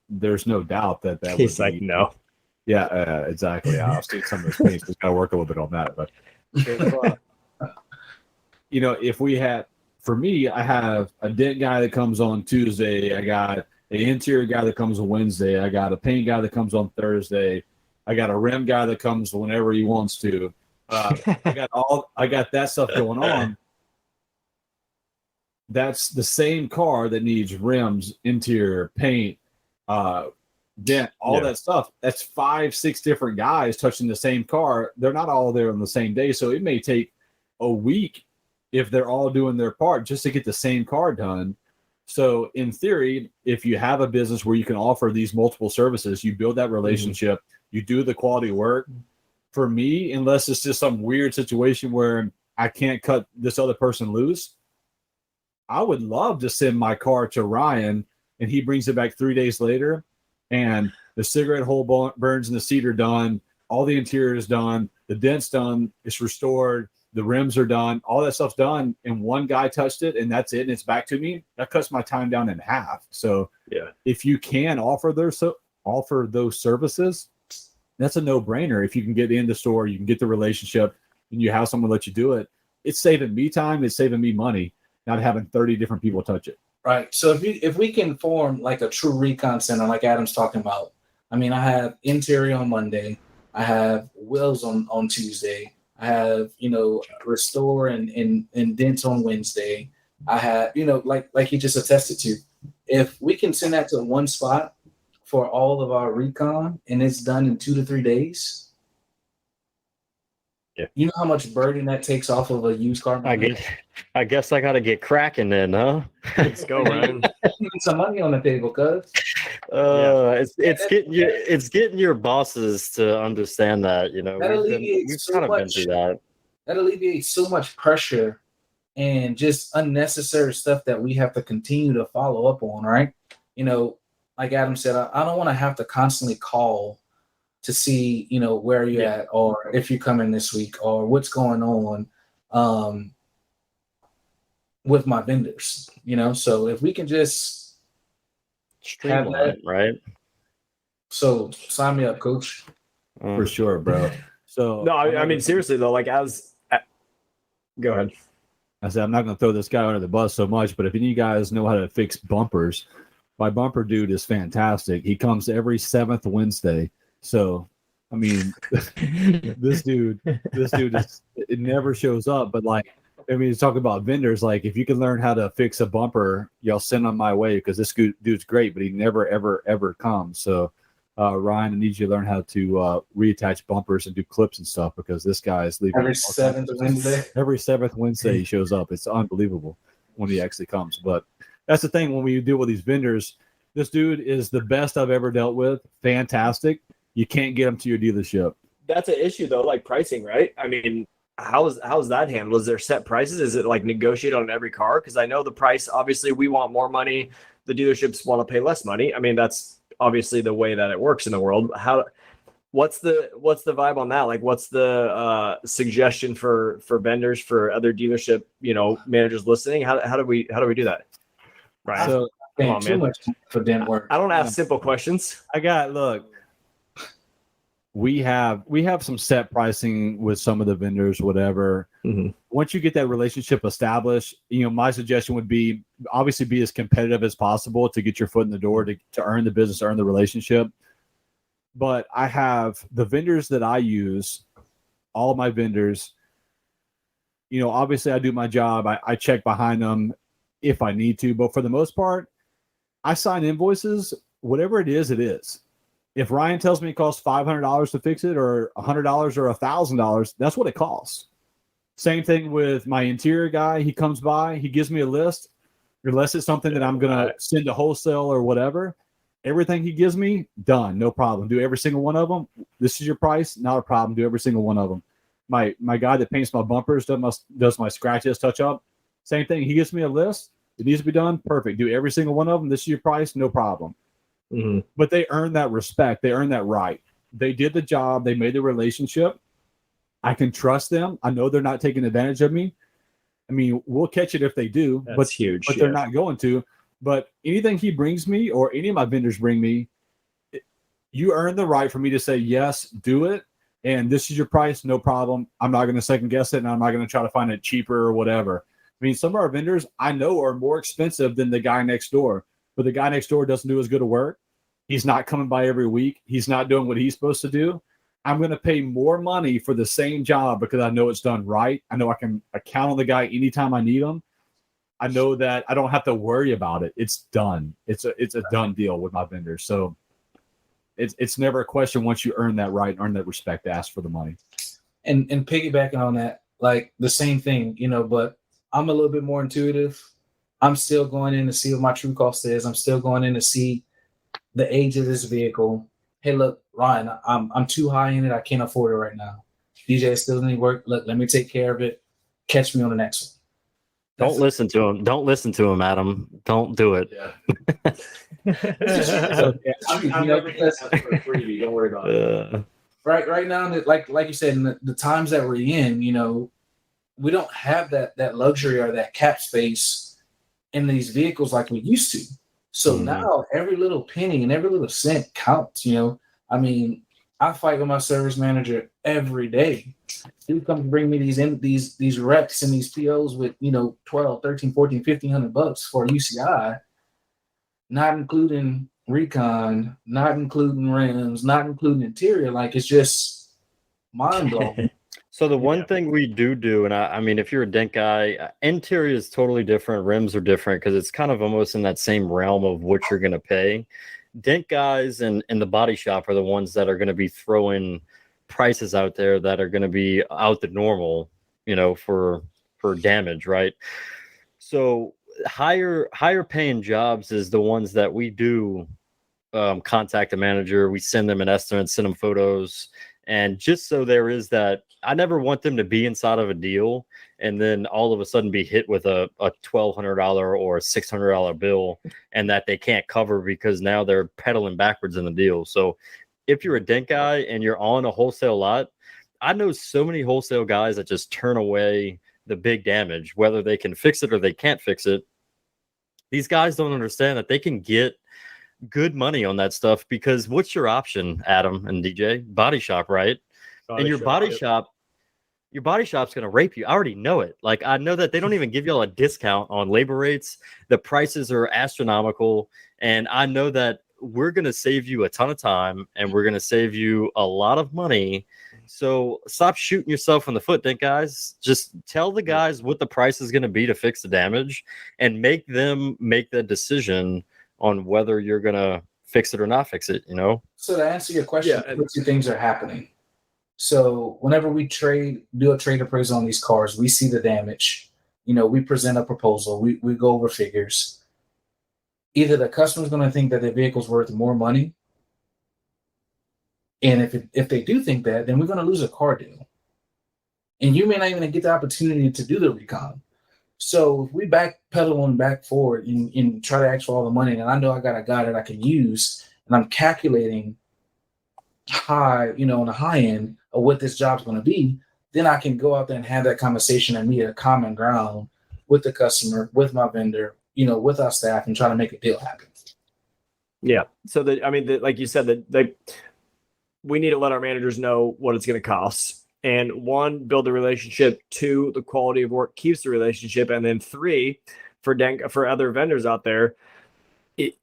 there's no doubt that he's like, no. Yeah, exactly. I've seen some of those paints. We've got to work a little bit on that. But if we had, for me, I have a dent guy that comes on Tuesday. I got an interior guy that comes on Wednesday. I got a paint guy that comes on Thursday. I got a rim guy that comes whenever he wants to. I got that stuff going on. That's the same car that needs rims, interior, paint, dent, all that stuff. That's 5-6 different guys touching the same car. They're not all there on the same day, so it may take a week if they're all doing their part just to get the same car done. So in theory, if you have a business where you can offer these multiple services, you build that relationship, you do the quality work. For me, unless it's just some weird situation where I can't cut this other person loose, I would love to send my car to Ryan and he brings it back 3 days later and the cigarette hole burns and the seat are done, all the interior is done, the dent's done, it's restored, the rims are done, all that stuff's done, and one guy touched it and that's it, and it's back to me. That cuts my time down in half. So if you can offer those services, that's a no-brainer. If you can get in the store, you can get the relationship, and you have someone let you do it, it's saving me time, it's saving me money, not having 30 different people touch it. Right. So if we can form like a true recon center, like Adam's talking about, I mean, I have interior on Monday, I have wheels on Tuesday, I have, restore and dents on Wednesday, I have, like he just attested to. If we can send that to one spot for all of our recon and it's done in 2 to 3 days, you know how much burden that takes off of a used car? I guess I got to get cracking then, huh? Let's go, Ryan. Some money on the table, cuz. It's getting your bosses to understand that, we've kind of been through that. That alleviates so much pressure and just unnecessary stuff that we have to continue to follow up on, right? Like Adam said, I don't want to have to constantly call to see, where you're at, or if you're coming this week, or what's going on with my vendors, So if we can just streamline it, right? So sign me up, coach. For sure, bro. So no, I mean seriously though, like go ahead. I said, I'm not going to throw this guy under the bus so much, but if any of you guys know how to fix bumpers, my bumper dude is fantastic. He comes every 7th Wednesday. So, I mean, this dude it never shows up. But like, I mean, talk about vendors. Like, if you can learn how to fix a bumper, y'all send him my way because this dude's great, but he never, ever comes. So, Ryan, I need you to learn how to reattach bumpers and do clips and stuff because this guy is leaving Every 7th Wednesday. Every 7th Wednesday he shows up. It's unbelievable when he actually comes. But that's the thing when we deal with these vendors. This dude is the best I've ever dealt with. Fantastic. You can't get him to your dealership. That's an issue though, like pricing, right? I mean, how's that handled? Is there set prices? Is it like negotiated on every car? Because I know the price. Obviously, we want more money. The dealerships want to pay less money. I mean, that's obviously the way that it works in the world. What's the vibe on that? Like, what's the suggestion for vendors, for other dealership, managers listening? How do we do that? Right. So, come on, Too man. much for dent work. I don't ask simple questions. We have some set pricing with some of the vendors, whatever. Mm-hmm. Once you get that relationship established, my suggestion would be obviously be as competitive as possible to get your foot in the door, to earn the business, earn the relationship. But I have the vendors that I use, all of my vendors, obviously I do my job. I check behind them if I need to, but for the most part, I sign invoices, whatever it is, it is. If Ryan tells me it costs $500 to fix it or $100 or $1,000, that's what it costs. Same thing with my interior guy. He comes by, he gives me a list, unless it's something that I'm going to send to wholesale or whatever. Everything he gives me, done, no problem. Do every single one of them. This is your price, not a problem. Do every single one of them. My guy that paints my bumpers, does my scratches, touch up, same thing. He gives me a list. It needs to be done. Perfect. Do every single one of them. This is your price, no problem. Mm-hmm. But they earn that respect. They earn that right. They did the job. They made the relationship. I can trust them. I know they're not taking advantage of me. I mean, we'll catch it if they do. That's huge. But they're not going to. But anything he brings me or any of my vendors bring me, you earn the right for me to say, yes, do it. And this is your price, no problem. I'm not going to second guess it, and I'm not going to try to find it cheaper or whatever. I mean, some of our vendors I know are more expensive than the guy next door. But the guy next door doesn't do as good of work. He's not coming by every week. He's not doing what he's supposed to do. I'm going to pay more money for the same job because I know it's done right. I know I can count on the guy anytime I need him. I know that I don't have to worry about it. It's done. It's a done deal with my vendors. So it's never a question once you earn that right, earn that respect to ask for the money. And piggybacking on that, like the same thing, but I'm a little bit more intuitive. I'm still going in to see what my true cost is. I'm still going in to see the age of this vehicle. Hey, look, Ryan, I'm too high in it. I can't afford it right now. DJ still need work. Look, let me take care of it. Catch me on the next one. Don't listen to him. Don't listen to him, Adam. Don't do it. Yeah. I'm never going to ask for a freebie. Don't worry about it. Right now, like you said, in the times that we're in, we don't have that luxury or that cap space in these vehicles like we used to. So now every little penny and every little cent counts. I mean, I fight with my service manager every day. He comes bring me these reps and these POs with 12, 13, 14, $1,500 for UCI, not including recon, not including rims, not including interior. Like, it's just mind blowing. So the one thing we do, and I mean, if you're a dent guy, interior is totally different. Rims are different because it's kind of almost in that same realm of what you're going to pay. Dent guys and the body shop are the ones that are going to be throwing prices out there that are going to be out the normal, for damage, right? So higher paying jobs is the ones that we do contact a manager. We send them an estimate, send them photos. And just so there is that, I never want them to be inside of a deal and then all of a sudden be hit with a $1,200 or a $600 bill and that they can't cover because now they're pedaling backwards in the deal. So if you're a dent guy and you're on a wholesale lot, I know so many wholesale guys that just turn away the big damage, whether they can fix it or they can't fix it. These guys don't understand that they can get good money on that stuff because what's your option, Adam and DJ? Body shop, right? And your body shop, your body shop's going to rape you. I already know it. Like, I know that they don't even give y'all a discount on labor rates. The prices are astronomical. And I know that we're going to save you a ton of time and we're going to save you a lot of money. So stop shooting yourself in the foot, then, guys. Just tell the guys what the price is going to be to fix the damage and make them make the decision on whether you're going to fix it or not fix it, you know? So to answer your question, two things are happening. So whenever we do a trade appraisal on these cars, we see the damage. You know, we present a proposal. We go over figures. Either the customer's going to think that their vehicle's worth more money, and if they do think that, then we're going to lose a car deal. And you may not even get the opportunity to do the recon. So if we backpedal and back forward and try to ask for all the money, and I know I got a guy that I can use, and I'm calculating high, on the high end of what this job's going to be, then I can go out there and have that conversation and meet a common ground with the customer, with my vendor, with our staff, and try to make a deal happen. Yeah. So like you said, we need to let our managers know what it's going to cost. And 1, build the relationship. 2, the quality of work keeps the relationship. And then 3, for other vendors out there,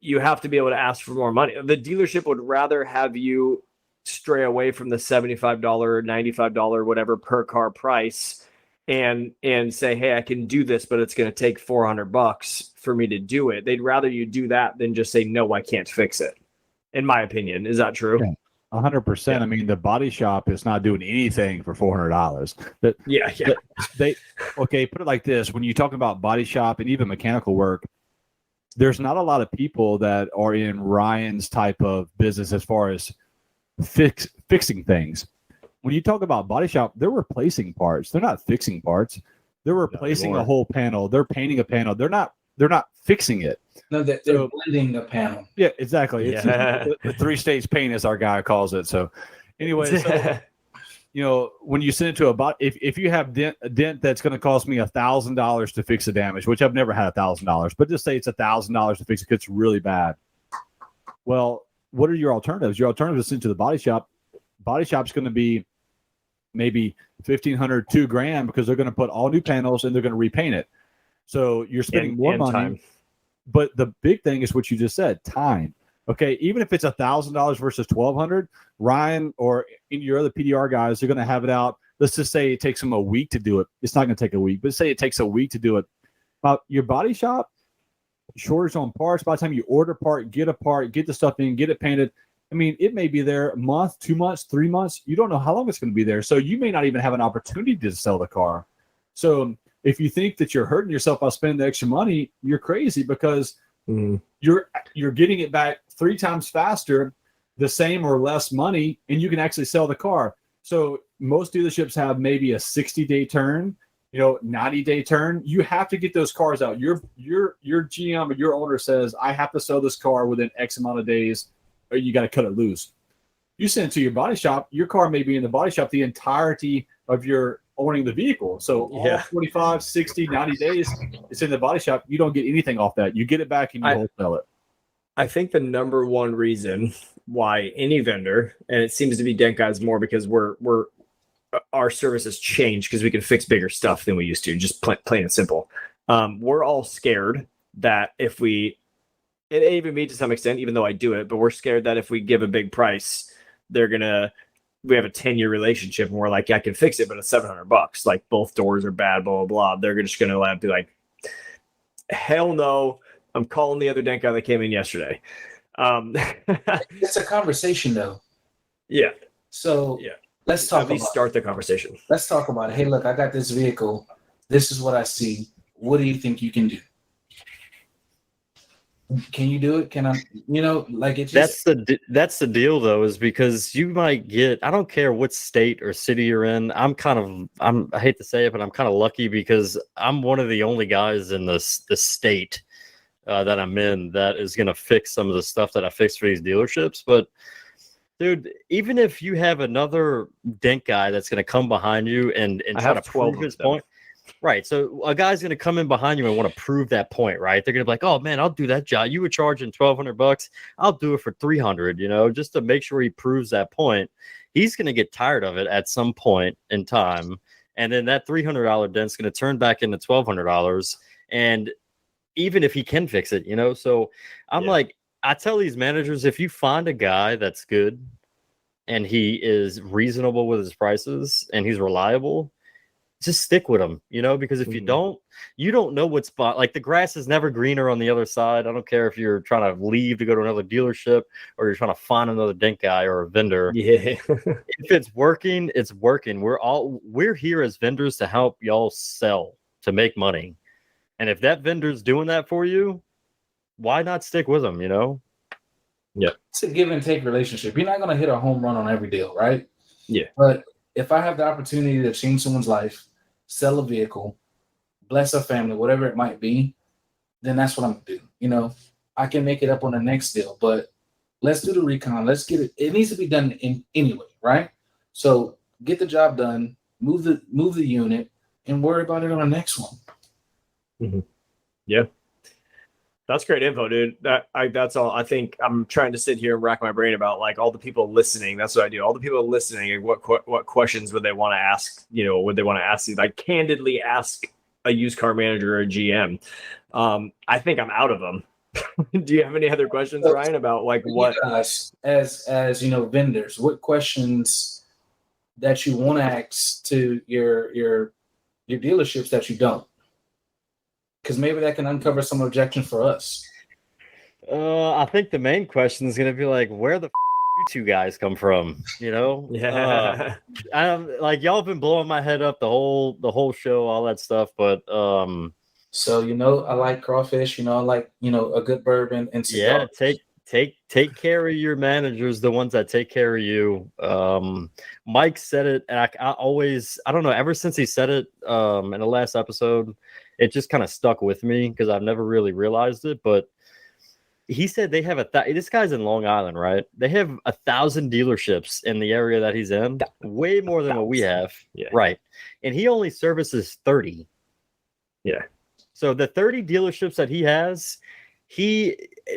you have to be able to ask for more money. The dealership would rather have you stray away from the $75 or $95, whatever per car price, and say, hey, I can do this, but it's going to take $400 for me to do it. They'd rather you do that than just say, no, I can't fix it. In my opinion. Is that true? Yeah. 100%. I mean, the body shop is not doing anything for $400. Okay, put it like this: when you talk about body shop and even mechanical work, there's not a lot of people that are in Ryan's type of business as far as fixing things. When you talk about body shop, they're replacing parts. They're not fixing parts. They're replacing a whole panel. They're painting a panel. They're not fixing it. No, they're blending a panel. Yeah, exactly. It's the 3-stage paint, as our guy calls it. So anyway, when you send it to a bot, if you have a dent that's going to cost me $1,000 to fix the damage, which I've never had $1,000, but just say it's $1,000 to fix it because it's really bad. Well, what are your alternatives? Your alternative is sent to the body shop. Body shop's going to be maybe $1,500, $2,000 because they're going to put all new panels and they're going to repaint it. So you're spending more money. Time. But the big thing is what you just said, time. Okay, even if it's $1,000 versus $1,200, Ryan or any of your other PDR guys are going to have it out. Let's just say it takes them a week to do it. It's not going to take a week, but say it takes a week to do it. Your body shop, shortage on parts. By the time you order get the stuff in, get it painted. I mean, it may be there a month, 2 months, 3 months. You don't know how long it's going to be there. So you may not even have an opportunity to sell the car. So if you think that you're hurting yourself by spending the extra money, you're crazy because you're getting it back 3 times faster, the same or less money, and you can actually sell the car. So most dealerships have maybe a 60-day turn, 90-day turn. You have to get those cars out. Your GM or your owner says, I have to sell this car within X amount of days, or you got to cut it loose. You send it to your body shop, your car may be in the body shop the entirety of your owning the vehicle. So all 45, 60, 90 days, it's in the body shop. You don't get anything off that. You get it back and you wholesale it. I think the number one reason why any vendor, and it seems to be dent guys more because our service has changed because we can fix bigger stuff than we used to, just plain and simple. We're all scared that if it even me to some extent, even though I do it, but we're scared that if we give a big price, we have a 10-year relationship and we're like, I can fix it, but it's $700. Like both doors are bad, blah, blah, blah. They're just going to be like, hell no. I'm calling the other dent guy that came in yesterday. It's a conversation though. Yeah. So let's talk at least start the conversation. Let's talk about it. Hey, look, I got this vehicle. This is what I see. What do you think you can do? Can you do it? Can I, it's just... That's the deal though, is because you might get, I don't care what state or city you're in. I hate to say it, but I'm kind of lucky because I'm one of the only guys in the state that I'm in that is going to fix some of the stuff that I fix for these dealerships. But dude, even if you have another dent guy that's going to come behind you and try to prove his point. Right. So a guy's going to come in behind you and want to prove that point, right? They're going to be like, oh man, I'll do that job. You were charging $1,200. I'll do it for $300, just to make sure he proves that point. He's going to get tired of it at some point in time. and then that $300 dent's going to turn back into $1,200. And even if he can fix it, so I'm like, I tell these managers, if you find a guy that's good and he is reasonable with his prices and he's reliable, just stick with him, because if you don't know what's like the grass is never greener on the other side. I don't care if you're trying to leave to go to another dealership or you're trying to find another dent guy or a vendor. Yeah. If it's working, it's working. We're here as vendors to help y'all sell, to make money. And if that vendor's doing that for you, why not stick with them, Yeah. It's a give and take relationship. You're not going to hit a home run on every deal, right? Yeah. But if I have the opportunity to change someone's life, sell a vehicle, bless a family, whatever it might be, then that's what I'm going to do. I can make it up on the next deal, but let's do the recon. Let's get it. It needs to be done in anyway, right? So get the job done, move the unit, and worry about it on the next one. Mm-hmm. Yeah. That's great info, dude. That's all. I think I'm trying to sit here and rack my brain about like all the people listening. That's what I do. All the people listening, and what questions would they want to ask? Would they want to ask you? Like candidly ask a used car manager or a GM. I think I'm out of them. Do you have any other questions, Ryan, about like what? Guys, as vendors, what questions that you want to ask to your dealerships that you don't? Because maybe that can uncover some objections for us. I think the main question is going to be like, where the you two guys come from? Yeah. I'm like, y'all have been blowing my head up the whole show, all that stuff. But so I like crawfish. I like a good bourbon and cigars. Yeah, take care of your managers, the ones that take care of you. Mike said it, and I don't know, ever since he said it in the last episode, it just kind of stuck with me because I've never really realized it. But he said they have this guy's in Long Island, right? They have 1,000 dealerships in the area that he's in, way more than what we have, right? And he only services 30. Yeah. So the 30 dealerships that he has,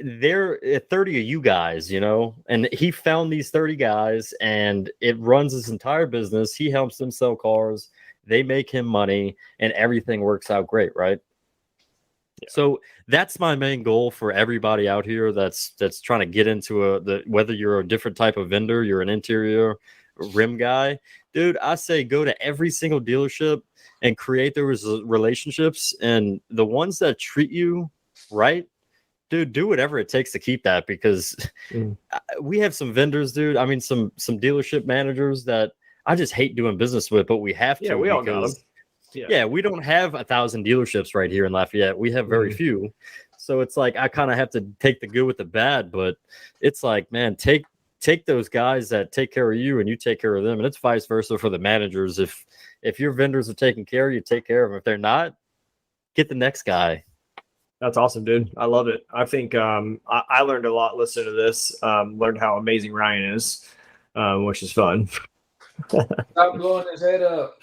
they're 30 of you guys, and he found these 30 guys, and it runs his entire business. He helps them sell cars. They make him money, and everything works out great, right? Yeah. So that's my main goal for everybody out here that's trying to get into whether you're a different type of vendor, you're an interior rim guy, dude. I say go to every single dealership and create those relationships, and the ones that treat you right, dude, do whatever it takes to keep that, because we have some vendors, dude. I mean, some dealership managers that I just hate doing business with, but we have to. Yeah, we all got them. Yeah, we don't have 1,000 dealerships right here in Lafayette. We have very few. So it's like I kind of have to take the good with the bad, but it's like, man, take those guys that take care of you and you take care of them. And it's vice versa for the managers. If your vendors are taking care of you, take care of them. If they're not, get the next guy. That's awesome, dude. I love it. I think I learned a lot listening to this. Learned how amazing Ryan is, which is fun. Stop blowing his head up.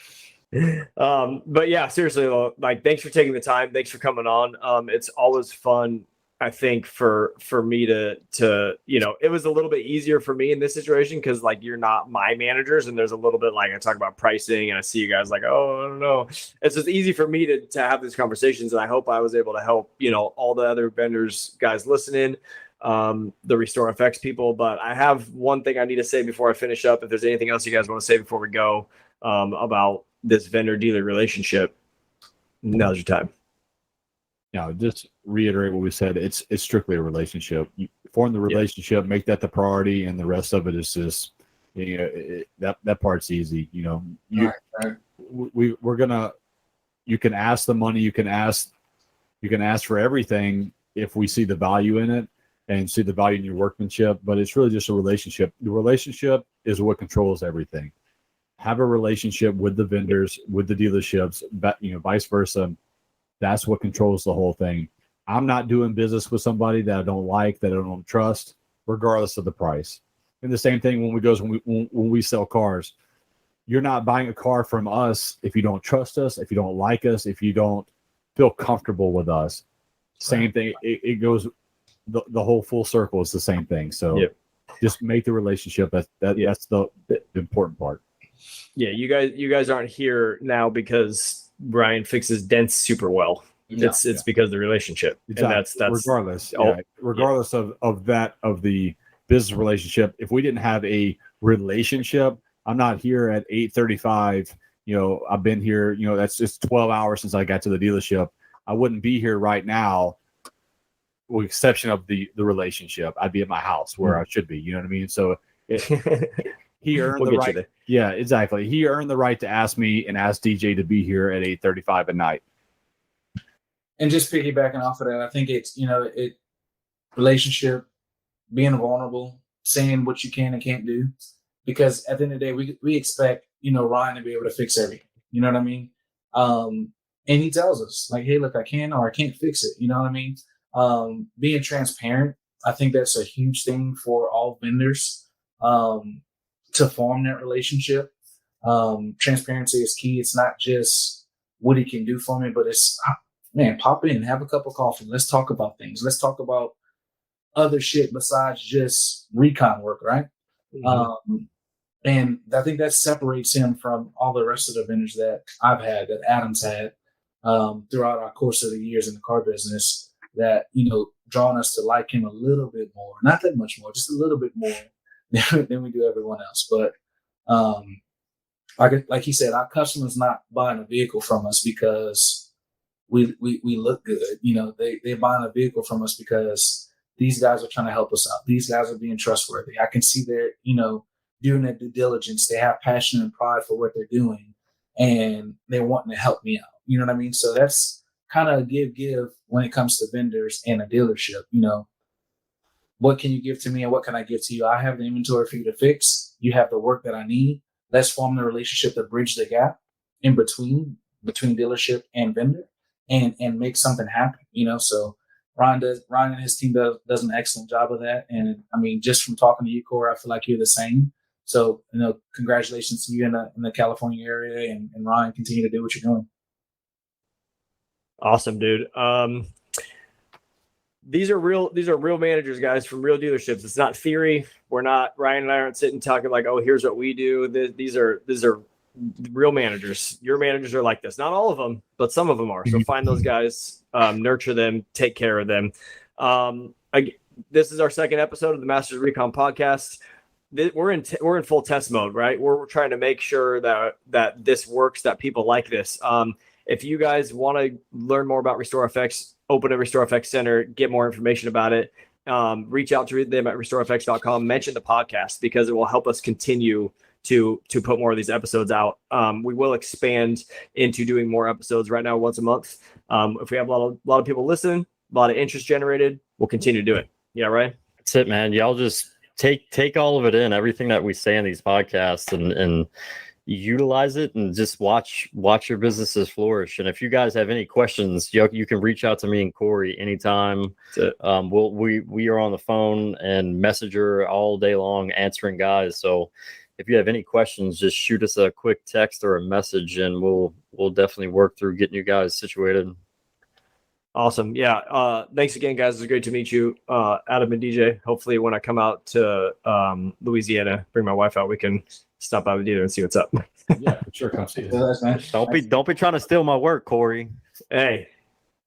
But yeah, seriously, like, thanks for taking the time. Thanks for coming on. It's always fun, I think, for me to it was a little bit easier for me in this situation because like you're not my managers, and there's a little bit like I talk about pricing, and I see you guys like, oh, I don't know. It's just easy for me to have these conversations, and I hope I was able to help all the other vendors guys listening, the RestorFX people. But I have one thing I need to say before I finish up. If there's anything else you guys want to say before we go about this vendor dealer relationship, now's your time. Just reiterate what we said. It's strictly a relationship. You form the relationship, make that the priority, and the rest of it is just that part's easy. We're gonna. You can ask the money. You can ask for everything if we see the value in it and see the value in your workmanship. But it's really just a relationship. The relationship is what controls everything. Have a relationship with the vendors, with the dealerships, but vice versa. That's what controls the whole thing. I'm not doing business with somebody that I don't like, that I don't trust, regardless of the price. And the same thing when we sell cars. You're not buying a car from us if you don't trust us, if you don't like us, if you don't feel comfortable with us. Same thing. It goes the whole full circle is the same thing. So just make the relationship. That's the important part. Yeah, you guys aren't here now because Ryan fixes dents super well. It's because of the relationship. Exactly. And that's regardless of the business relationship. If we didn't have a relationship, I'm not here at 8:35. I've been here, that's just 12 hours since I got to the dealership. I wouldn't be here right now, with the exception of the relationship. I'd be at my house where I should be. You know what I mean? So he earned the right. Yeah, exactly. He earned the right to ask me and ask DJ to be here at 8:35 at night. And just piggybacking off of that, I think it's, relationship, being vulnerable, saying what you can and can't do. Because at the end of the day, we expect, Ryan to be able to fix everything. You know what I mean? And he tells us, like, hey, look, I can or I can't fix it. You know what I mean? Being transparent, I think that's a huge thing for all vendors to form that relationship. Transparency is key. It's not just what he can do for me, but it's, man, pop in, have a cup of coffee. Let's talk about things. Let's talk about other shit besides just recon work, right? Mm-hmm. And I think that separates him from all the rest of the vendors that I've had, that Adam's had throughout our course of the years in the car business, that, drawn us to like him a little bit more, not that much more, just a little bit more than we do everyone else. But like he said, our customers not buying a vehicle from us because we look good. They're buying a vehicle from us because these guys are trying to help us out. These guys are being trustworthy. I can see they're, doing their due diligence. They have passion and pride for what they're doing, and they're wanting to help me out. You know what I mean? So that's kind of give when it comes to vendors and a dealership. What can you give to me and what can I give to you? I have the inventory for you to fix. You have the work that I need. Let's form the relationship to bridge the gap in between dealership and vendor and make something happen. So Ryan and his team does an excellent job of that. And I mean, just from talking to you, Cory, I feel like you're the same. So, congratulations to you in the California area, and Ryan, continue to do what you're doing. Awesome, dude. These are real managers, guys, from real dealerships. It's not theory. Ryan and I aren't sitting talking like, oh, here's what we do. These are real managers. Your managers are like this. Not all of them, but some of them are. So find those guys, nurture them, take care of them. This is our second episode of the Masters Recon podcast. We're in full test mode, right? We're trying to make sure that this works, that people like this. If you guys want to learn more about RestorFX, open a RestorFX center, get more information about it. Reach out to them at RestorFX.com. Mention the podcast because it will help us continue to put more of these episodes out. We will expand into doing more episodes. Right now, once a month. If we have a lot of people listening, a lot of interest generated, we'll continue to do it. Yeah, right. That's it, man. Y'all just take all of it in, everything that we say in these podcasts, and utilize it, and just watch your businesses flourish. And if you guys have any questions, you can reach out to me and Cory anytime. We are on the phone and Messenger all day long answering guys. So if you have any questions, just shoot us a quick text or a message, and we'll definitely work through getting you guys situated. Awesome. Yeah. Thanks again, guys. It was great to meet you, Adam and DJ. Hopefully when I come out to Louisiana, bring my wife out, we can stop by the dealer and see what's up. Yeah, for sure. Come see us. Don't be trying to steal my work, Cory. Hey,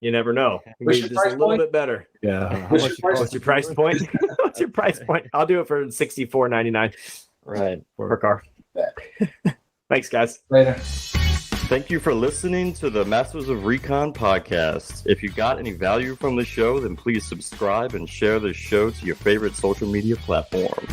you never know. Maybe just a little bit better. Yeah. What's your price point? What's your price point? I'll do it for $64.99. Right. Per car. Thanks, guys. Later. Thank you for listening to the Masters of Recon podcast. If you got any value from the show, then please subscribe and share the show to your favorite social media platform.